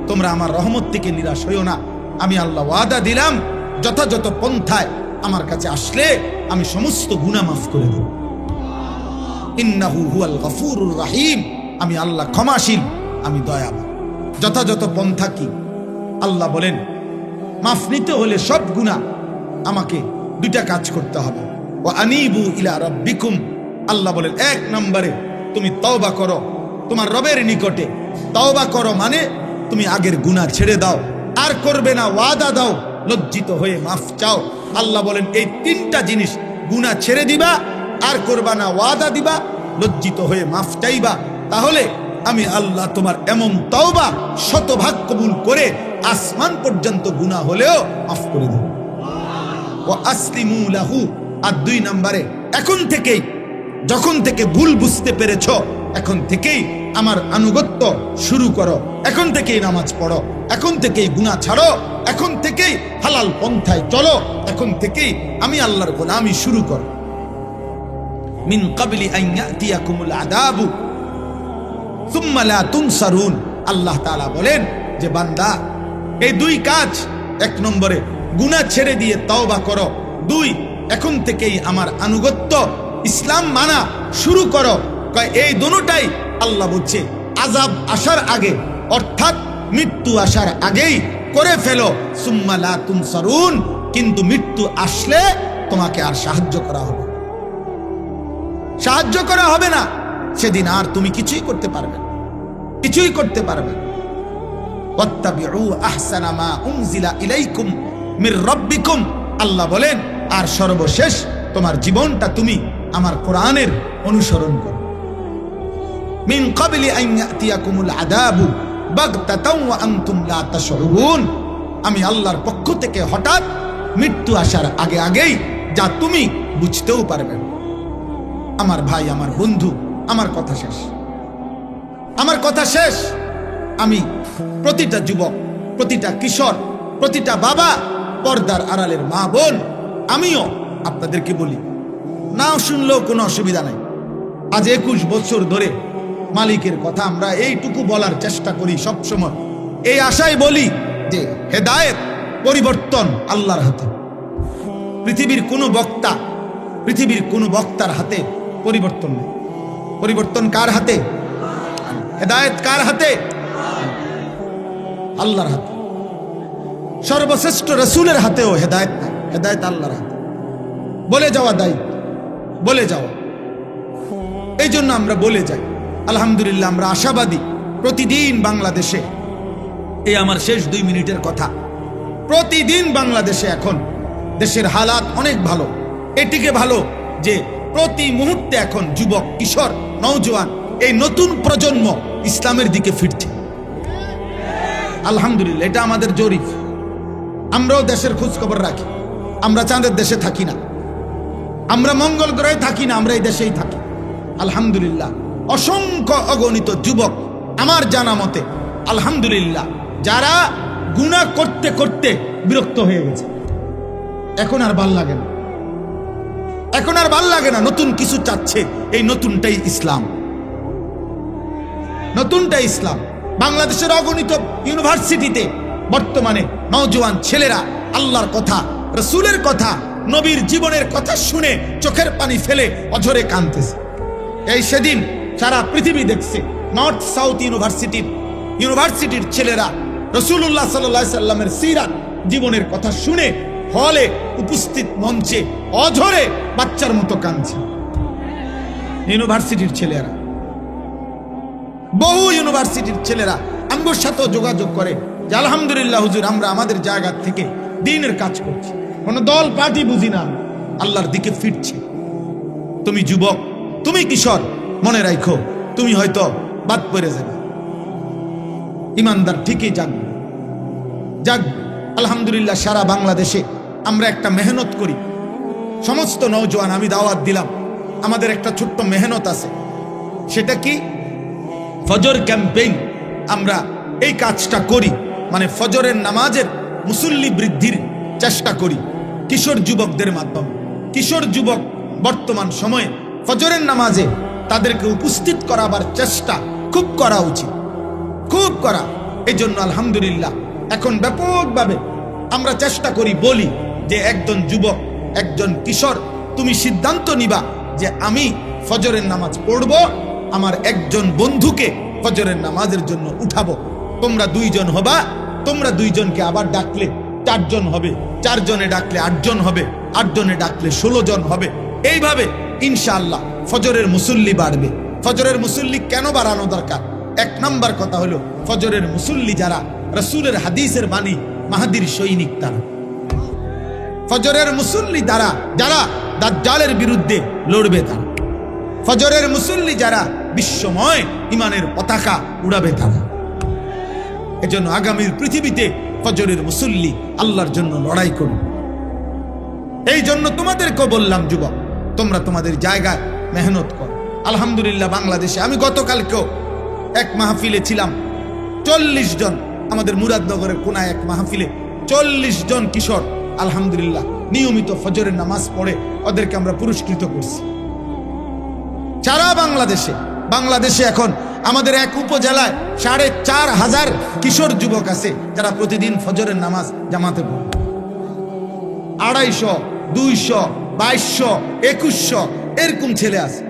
[SPEAKER 1] তোমরা আমার রহমত থেকে নিরাশ হইও না। আমি আল্লাহ ওয়াদা দিলাম, যথাযথ পন্থায় আমার কাছে আসলে আমি সমস্ত গুনাহ মাফ করে দেব। ইন্নাহু হুয়াল গফুরুর রাহিম, আমি আল্লাহ ক্ষমাশীল, আমি দয়াবান। যথাযথ পন্থা কি? আল্লাহ বলেন, মাফ নিতে হলে সব গুনাহ আমাকে দুইটা কাজ করতে হবে। ওয়া আনিবু ইলা রাব্বিকুম, আল্লাহ বলেন 1 নম্বরে তুমি তওবা করো তোমার রবের নিকটে। তওবা করো মানে তুমি আগের গুনাহ ছেড়ে দাও, আর করবে না, ওয়াদা দাও, লজ্জিত হয়ে মাফ চাও। আল্লাহ বলেন এই 3টা জিনিস, গুনাহ ছেড়ে দিবা, আর করবা না, ওয়াদা দিবা, লজ্জিত হয়ে মাফ চাইবা, তাহলে আমি আল্লাহ তোমার এমন তওবা শতভাগ কবুল করে আসমান পর্যন্ত গুনাহ হলেও মাফ করে দেব। ওয়া আসলিমু লাহু, আর 2 নম্বরে এখন থেকেই, যখন থেকে ভুল বুঝতে পেরেছো, এখন থেকেই আমার আনুগত্য শুরু করো, এখন থেকেই নামাজ পড়ো, এখন থেকেই গুনাহ ছাড়ো, এখন থেকেই হালাল পন্থায় চলো, এখন থেকেই আমি আল্লাহর গোলামি শুরু করো। মিন ক্বাবলি আন ইয়াতিয়াকুমুল আযাবু সুম্মা লা তুনসারুন, আল্লাহ তাআলা বলেন যে বান্দা এই 2 কাজ, 1 নম্বরে গুনাহ ছেড়ে দিয়ে তওবা করো, 2 এখন থেকেই আমার আনুগত্য ইসলাম মানা শুরু করো। এই দুটোটাই আল্লাহ বলছে আযাব আসার আগে, অর্থাৎ মৃত্যু আসার আগেই করে ফেলো। সুম্মা লা তুনসারুন, কিন্তু মৃত্যু আসলে তোমাকে আর সাহায্য করা হবে না, সেদিন আর তুমি কিছুই করতে পারবে না, কিছুই করতে পারবে না। ওয়াত্তাবিউ আহসানা মা উনজিলা ইলাইকুম মির রাব্বিকুম, আল্লাহ বলেন আর সর্বশেষ তোমার জীবনটা তুমি আমার কোরআনের অনুসরণ করো। মিন ক্বাবলি আন ইয়াতিয়াকুমুল আযাবু বাগতাতাও ওয়া আনতুম লা তাশউরুন, আমি আল্লাহর পক্ষ থেকে হঠাৎ মৃত্যু আসার আগেই যা তুমি বুঝতেও পারবে না। আমার ভাই, আমার বন্ধু, আমার কথা শেষ। আমি প্রতিটা যুবক, প্রতিটা কিশোর, প্রতিটা বাবা, পর্দার আড়ালের মা বোন, আমিও আপনাদেরকে বলি, নাও শুনলেও কোনো অসুবিধা নাই। আজ 21 বছর ধরে মালিকের কথা আমরা এইটুকু বলার চেষ্টা করি সব সময়, এই আশায় বলি যে হেদায়েত, পরিবর্তন আল্লাহর হাতে। পৃথিবীর কোনো বক্তার হাতে পরিবর্তন নেই। পরিবর্তন কার হাতে? হেদায়েত কার হাতে? আল্লাহর হাতে। সর্বশ্রেষ্ঠ রাসূলের হাতেও হেদায়েত নাই, হেদায়েত আল্লাহর হাতে। বলে যাওয়া দায়িত্ব, বলে যাওয়া। এই জন্য আমরা বলে যাই, আলহামদুলিল্লাহ আমরা আশাবাদী। প্রতিদিন বাংলাদেশে, এই আমার শেষ 2 মিনিটের কথা, প্রতিদিন বাংলাদেশে এখন দেশের হালাত অনেক ভালো। এটিকে ভালো যে প্রতি মুহূর্তে এখন যুবক, কিশোর, নওজোয়ান, এই নতুন প্রজন্ম ইসলামের দিকে ফিরছে। আলহামদুলিল্লাহ, এটা আমাদের জরিপ। আমরাও দেশের খোঁজ খবর রাখি। আমরা চাঁদের দেশে থাকি না, আমরা মঙ্গল গ্রহে থাকি না, আমরা এই দেশেই থাকি। আলহামদুলিল্লাহ, অসংখ্য অগণিত যুবক আমার জানা মতে, আলহামদুলিল্লাহ, যারা গুনাহ করতে করতে বিরক্ত হয়ে গেছে, এখন আর ভাল লাগে না, নতুন কিছু চাচ্ছে। এই নতুনটাই ইসলাম, নতুনটাই ইসলাম। বাংলাদেশের অগণিত ইউনিভার্সিটিতে বর্তমানে নওজোয়ান ছেলেরা আল্লাহর কথা, রাসূলের কথা, নবীর জীবনের কথা শুনে চোখের পানি ফেলে অঝরে কাঁদতেছে। এই সেদিন সারা পৃথিবী দেখছে, নর্থ সাউথ ইউনিভার্সিটির ছেলেরা রাসূলুল্লাহ সাল্লাল্লাহু আলাইহি সাল্লামের সিরাত জীবনের কথা শুনে হলে উপস্থিত মঞ্চে অঝরে বাচ্চার মতো কাঁদছে। ইউনিভার্সিটির ছেলেরা, বহু ইউনিভার্সিটির ছেলেরা আমার সাথে যোগাযোগ করে যে আলহামদুলিল্লাহ হুজুর, আমরা আমাদের জায়গা থেকে দ্বীনের কাজ করছি, কোনো দল পার্টি বুঝি না, আল্লাহর দিকে ফিরছে। তুমি যুবক, তুমি কিশোর, মনে রাখো তুমি হয়তো বাদ পড়ে যাবে। ইমানদার ঠিকই জাগবে। আলহামদুলিল্লাহ, সারা বাংলাদেশে আমরা একটা মেহনত করি। সমস্ত নওজোয়ান আমি দাওয়াত দিলাম, আমাদের একটা ছোট্ট মেহনত আছে। সেটা কি? ফজর ক্যাম্পেইন। আমরা এই কাজটা করি, মানে ফজরের নামাজের মুসল্লি বৃদ্ধির চেষ্টা করি কিশোর যুবকদের মাধ্যমে। কিশোর যুবক বর্তমান সময়ে ফজরের নামাজে তাদেরকে উপস্থিত করাবার চেষ্টা খুব করা উচিত, খুব করা। এই জন্য আলহামদুলিল্লাহ এখন ব্যাপকভাবে আমরা চেষ্টা করি, বলি যে একজন যুবক, একজন কিশোর, তুমি সিদ্ধান্ত নিবা যে আমি ফজরের নামাজ পড়ব, আমার একজন বন্ধুকে ফজরের নামাজের জন্য উঠাবো। তোমরা 2 জন হবা, তোমরা 2 জনকে আবার ডাকলে 4 জন হবে, 4 জনে ডাকলে 8 জন হবে, 8 জনে ডাকলে 16 জন হবে। এইভাবে ইনশাআল্লাহ ফজরের মুসল্লি বাড়বে। ফজরের মুসল্লি কেন বাড়ানো দরকার? 1 নম্বর কথা হলো, ফজরের মুসল্লি যারা রাসূলের হাদিসের বাণী মাহাদির সৈনিক, তারা ফজরের মুসল্লি যারা দাজ্জালের বিরুদ্ধে লড়বে, তারা ফজরের মুসল্লি যারা বিশ্বময় ইমানের পতাকা উড়াবে, তারা। এজন্য আগামীর পৃথিবীতে ফজরের মুসল্লি আল্লাহর জন্য লড়াই করুন। এই জন্য তোমাদেরকেও বললাম, যুবক, তোমরা তোমাদের জায়গায় মেহনত করো। আলহামদুলিল্লাহ, বাংলাদেশে আমি গতকালকেও এক মাহফিলে ছিলাম, 40 জন, আমাদের মুরাদনগরের কোনায় এক মাহফিলে 40 জন কিশোর আলহামদুলিল্লাহ নিয়মিত ফজরের নামাজ পড়ে ওদেরকে আমরা পুরস্কৃত করছি। সারা বাংলাদেশে এখন আমাদের এক উপজেলায় 4500 কিশোর যুবক আছে যারা প্রতিদিন ফজরের নামাজ জামাতে পড়ে। 250, 200, 2200, 2100 এরকম ছেলে আছে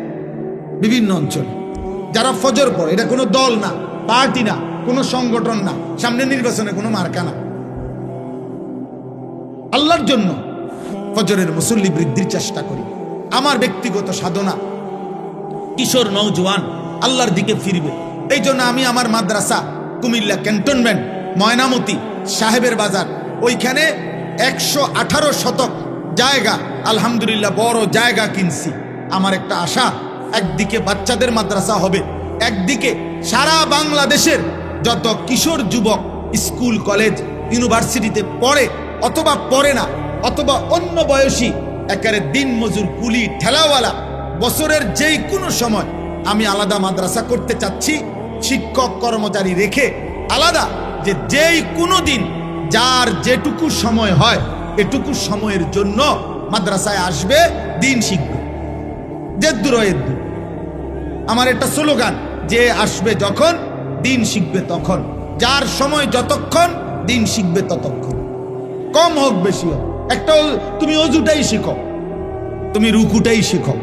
[SPEAKER 1] বিভিন্ন অঞ্চলে যারা ফজর পড়ে। এটা কোনো দল না, পার্টি না, কোনো সংগঠন না, সামনে নির্বাচনে কোনো মার্কা না। আল্লাহর জন্য ফজরের মুসল্লি বৃদ্ধির চেষ্টা করি। আমার ব্যক্তিগত সাধনা, কিশোর নওজোয়ান আল্লাহর দিকে ফিরবে। এই জন্য আমি আমার মাদ্রাসা কুমিল্লা ক্যান্টনমেন্ট, ময়নামতি, সাহেবের বাজার, ওইখানে 118 শতক জায়গা আলহামদুলিল্লাহ বড় জায়গা কিনছি। আমার একটা আশা, একদিকে বাচ্চাদের মাদ্রাসা হবে, একদিকে সারা বাংলাদেশের যত কিশোর যুবক স্কুল, কলেজ, ইউনিভার্সিটিতে পড়ে অথবা পড়ে না, অথবা অন্য বয়সী একেবারে দিন মজুর, কুলি, ঠেলাওয়ালা, বছরের যেই কোনো সময় আমি আলাদা মাদ্রাসা করতে চাচ্ছি, শিক্ষক কর্মচারী রেখে আলাদা, যে যেই কোনো দিন যার যেটুকু সময় হয় এটুকু সময়ের জন্য মাদ্রাসায় আসবে, দিন শিখবে। জেদ্দুর এদ্দুর আমার একটা স্লোগান, যে আসবে যখন দিন শিখবে তখন, যার সময় যতক্ষণ দিন শিখবে ততক্ষণ, কম হোক বেশি হোক। একটা তুমি অজুটাই শিখো, তুমি রুকুটাই শিখো,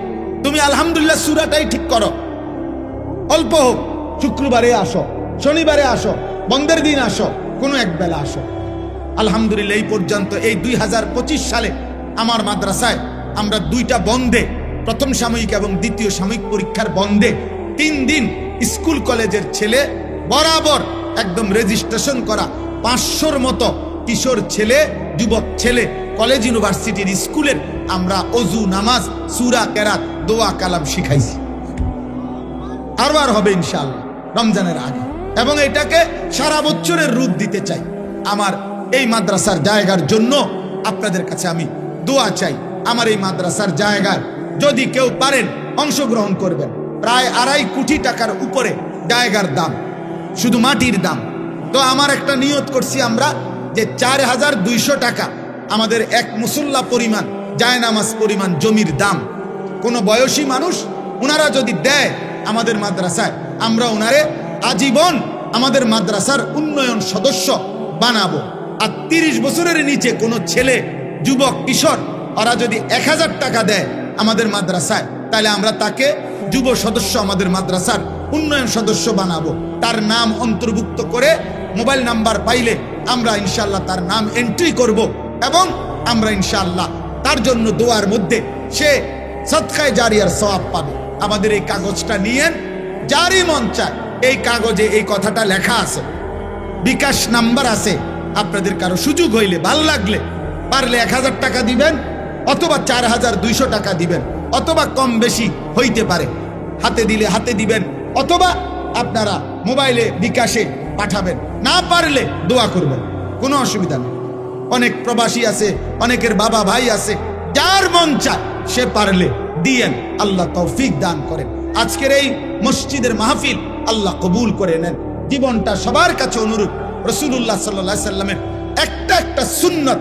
[SPEAKER 1] তুমি আলহামদুলিল্লাহ সূরাটাই ঠিক করো, অল্প হোক, শুক্রবারে আসো, শনিবারে আসো, বন্ধের দিন আসো, কোনো এক বেলা আসো। আলহামদুলিল্লাহ এই পর্যন্ত এই 2025 সালে আমার মাদ্রাসায় আমরা 2টা বন্ধে, প্রথম সাময়িক এবং দ্বিতীয় সাময়িক পরীক্ষার বন্ধে 3 দিন স্কুল কলেজের ছেলে বরাবর একদম রেজিস্ট্রেশন করা 500-র মতো কিশোর ছেলে, যুবক ছেলে, কলেজ, ইউনিভার্সিটির, স্কুলের আমরা অজু, নামাজ, সূরা, কেরাত, দোয়া, কালাম শিখাইছি। আরবার হবে ইনশাআল্লাহ রমজানের আগে, এবং এটাকে সারা বছরের রূপ দিতে চাই। আমার এই মাদ্রাসার জায়গার জন্য আপনাদের কাছে আমি দোয়া চাই। আমার এই মাদ্রাসার জায়গায় যদি কেউ পারেন অংশগ্রহণ করবেন। প্রায় 2.5 কোটি টাকার উপরে জায়গার দাম, শুধু মাটির দাম। তো আমার একটা নিয়ত করছি আমরা, যে 4200 টাকা আমাদের এক মুসল্লা পরিমাণ, জায়নামাজ পরিমাণ জমির দাম। কোনো বয়সী মানুষ ওনারা যদি দেয় আমাদের মাদ্রাসায়, আমরা ওনারে আজীবন আমাদের মাদ্রাসার উন্নয়ন সদস্য বানাবো। আর 30 বছরের নিচে কোনো ছেলে, যুবক, কিশোর ওরা যদি 1000 টাকা দেয় আমাদের মাদ্রাসায়, তাহলে আমরা তাকে যুব সদস্য, আমাদের মাদ্রাসার উন্নয়ন সদস্য বানাবো। তার নাম অন্তর্ভুক্ত করে মোবাইল নাম্বার পাইলে আমরা ইনশাআল্লাহ তার নাম এন্ট্রি করব, এবং আমরা ইনশাআল্লাহ তার জন্য দোয়ার মধ্যে সে সদকায়ে জারিয়ার সওয়াব পাবে। আমাদের এই কাগজটা নিয়েন, যারই মন চায় এই কাগজে এই কথাটা লেখা আছে, বিকাশ নাম্বার আছে। আপনাদের কারো সুযোগ হইলে, ভাল লাগলে, পারলে 1000 টাকা দিবেন, অথবা 4200 টাকা দিবেন, অথবা কম বেশি হইতে পারে, হাতে দিলে হাতে দিবেন, অথবা আপনারা মোবাইলে বিকাশে পাঠাবেন। না পারলে দোয়া করবেন, কোনো অসুবিধা নেই। অনেক প্রবাসী আছে, অনেকের বাবা ভাই আছে, যার মন চায় সে পারলে দিয়েন। আল্লাহ তৌফিক দান করেন। আজকের এই মসজিদের মাহফিল আল্লাহ কবুল করে নেন। জীবনটা সবার কাছে অনুরূপ রাসূলুল্লাহ সাল্লাল্লাহু আলাইহি সাল্লামের একটা সুন্নত।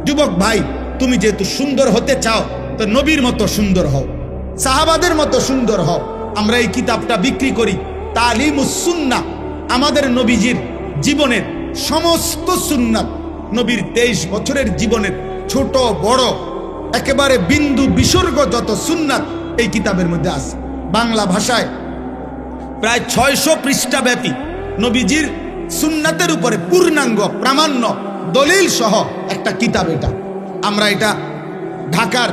[SPEAKER 1] যুবক ভাই, তুমি যেহেতু সুন্দর হতে চাও, তো নবীর মতো সুন্দর হও, সাহাবাদের মতো সুন্দর হও। আমরা এই কিতাবটা বিক্রি করি, তালিমুস সুন্নাহ, আমাদের নবীজির জীবনের সমস্ত সুন্নাত, নবীর 23 বছরের জীবনের ছোট বড় একেবারে বিন্দু বিসর্গ যত সুন্নাত এই কিতাবের মধ্যে আছে। বাংলা ভাষায় প্রায় 600 পৃষ্ঠা ব্যাপী নবীজির সুন্নাতের উপরে পূর্ণাঙ্গ প্রামাণ্য দলিল সহ একটা কিতাব। এটা আমরা এটা ঢাকার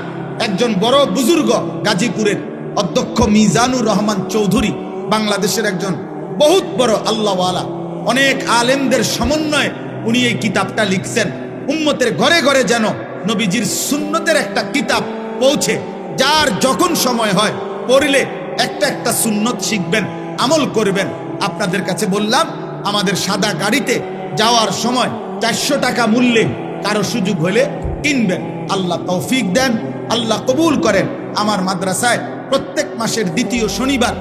[SPEAKER 1] একজন বড় বুজুর্গ গাজীপুরের অধ্যক্ষ মিজানুর রহমান চৌধুরী, বাংলাদেশের একজন বহুত বড় আল্লাহওয়ালা, অনেক আলেমদের সমন্বয়ে উনি এই কিতাবটা লিখছেন। উম্মতের ঘরে ঘরে যেন নবীজির সুন্নতের একটা কিতাব পৌঁছে, যার যখন সময় হয় পড়লে একটা একটা সুন্নত শিখবেন, আমল করবেন। আপনাদের কাছে বললাম, আমাদের সাদা গাড়িতে যাওয়ার সময় 400 টাকা মূল্যে কারো সুযোগ হলে কিনবেন। আল্লাহ তৌফিক দেন, আল্লাহ কবুল করেন। আমার মাদ্রাসায় প্রত্যেক মাসের দ্বিতীয় শনিবার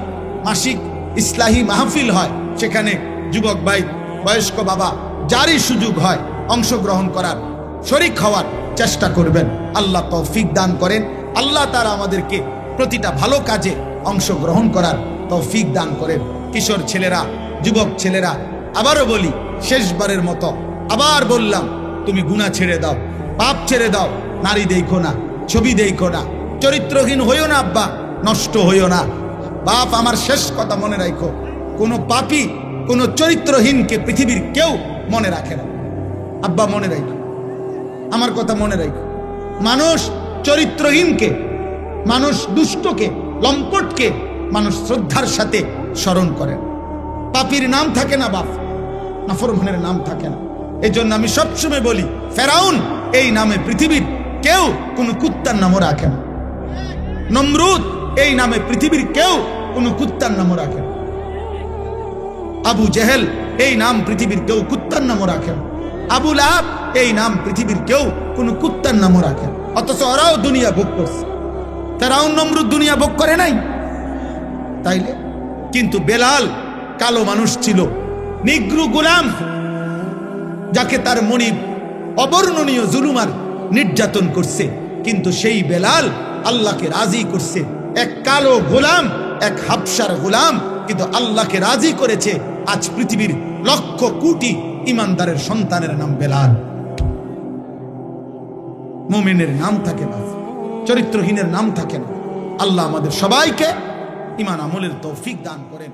[SPEAKER 1] মাসিক ইসলাহি মাহফিল হয়। সেখানে যুবক ভাই, বয়স্ক বাবা, যারই সুযোগ হয় অংশগ্রহণ করার, শরীক হওয়ার চেষ্টা করবেন। আল্লাহ তৌফিক দান করেন। আল্লাহ তাআলা আমাদেরকে প্রতিটা ভালো কাজে অংশগ্রহণ করার তৌফিক দান করেন। কিশোর ছেলেরা, যুবক ছেলেরা, আবারও বলি, শেষবারের মতো আবার বললাম, তুমি গুনাহ ছেড়ে দাও, পাপ ছেড়ে দাও, নারী দেখো না, ছবি দেখো না, চরিত্রহীন হইও না আব্বা, নষ্ট হইও না। বাপ, আমার শেষ কথা মনে রাখো, কোনো পাপী, কোনো চরিত্রহীনকে পৃথিবীর কেউ মনে রাখে না। আব্বা মনে রাখো, আমার কথা মনে রাখো। মানুষ চরিত্রহীনকে, মানুষ দুষ্টকে, লম্পটকে মানুষ শ্রদ্ধার সাথে স্মরণ করেন। পাপীর নাম থাকে না বাপ, নাফরমানের নাম থাকে না। এই জন্য আমি সবসময় বলি, ফেরাউন এই নামে পৃথিবীর কেউ কোনো কুত্তার নামও রাখে না। নমরুদ এই নামে পৃথিবীর কেউ কোনো কুত্তার নামও রাখে না। আবু জেহেল এই নাম পৃথিবীর কেউ কুত্তার নামও রাখে না। আবু লাহাব এই নাম পৃথিবীর কেউ কোনো কুত্তার নামও রাখে না। অথচ ওরাও দুনিয়া ভোগ করছে। ফেরাউন নমরুদ দুনিয়া ভোগ করে নাই তাইলে? কিন্তু বেলাল কালো মানুষ ছিল, নিগ্রু গোলাম, যাকে তার মনিব অবর্ণনীয় জুলুমার নির্যাতন করছে, কিন্তু সেই বেলাল আল্লাহকে রাজি করছে। এক কালো গোলাম, এক হাবশার গোলাম, কিন্তু আল্লাহকে রাজি করেছে। আজ পৃথিবীর লক্ষ কোটি ইমানদারের সন্তানের নাম বেলাল। মুমিনের নাম থাকে না, চরিত্রহীনের নাম থাকে না। আল্লাহ আমাদের সবাইকে ঈমান আমলের তৌফিক দান করেন।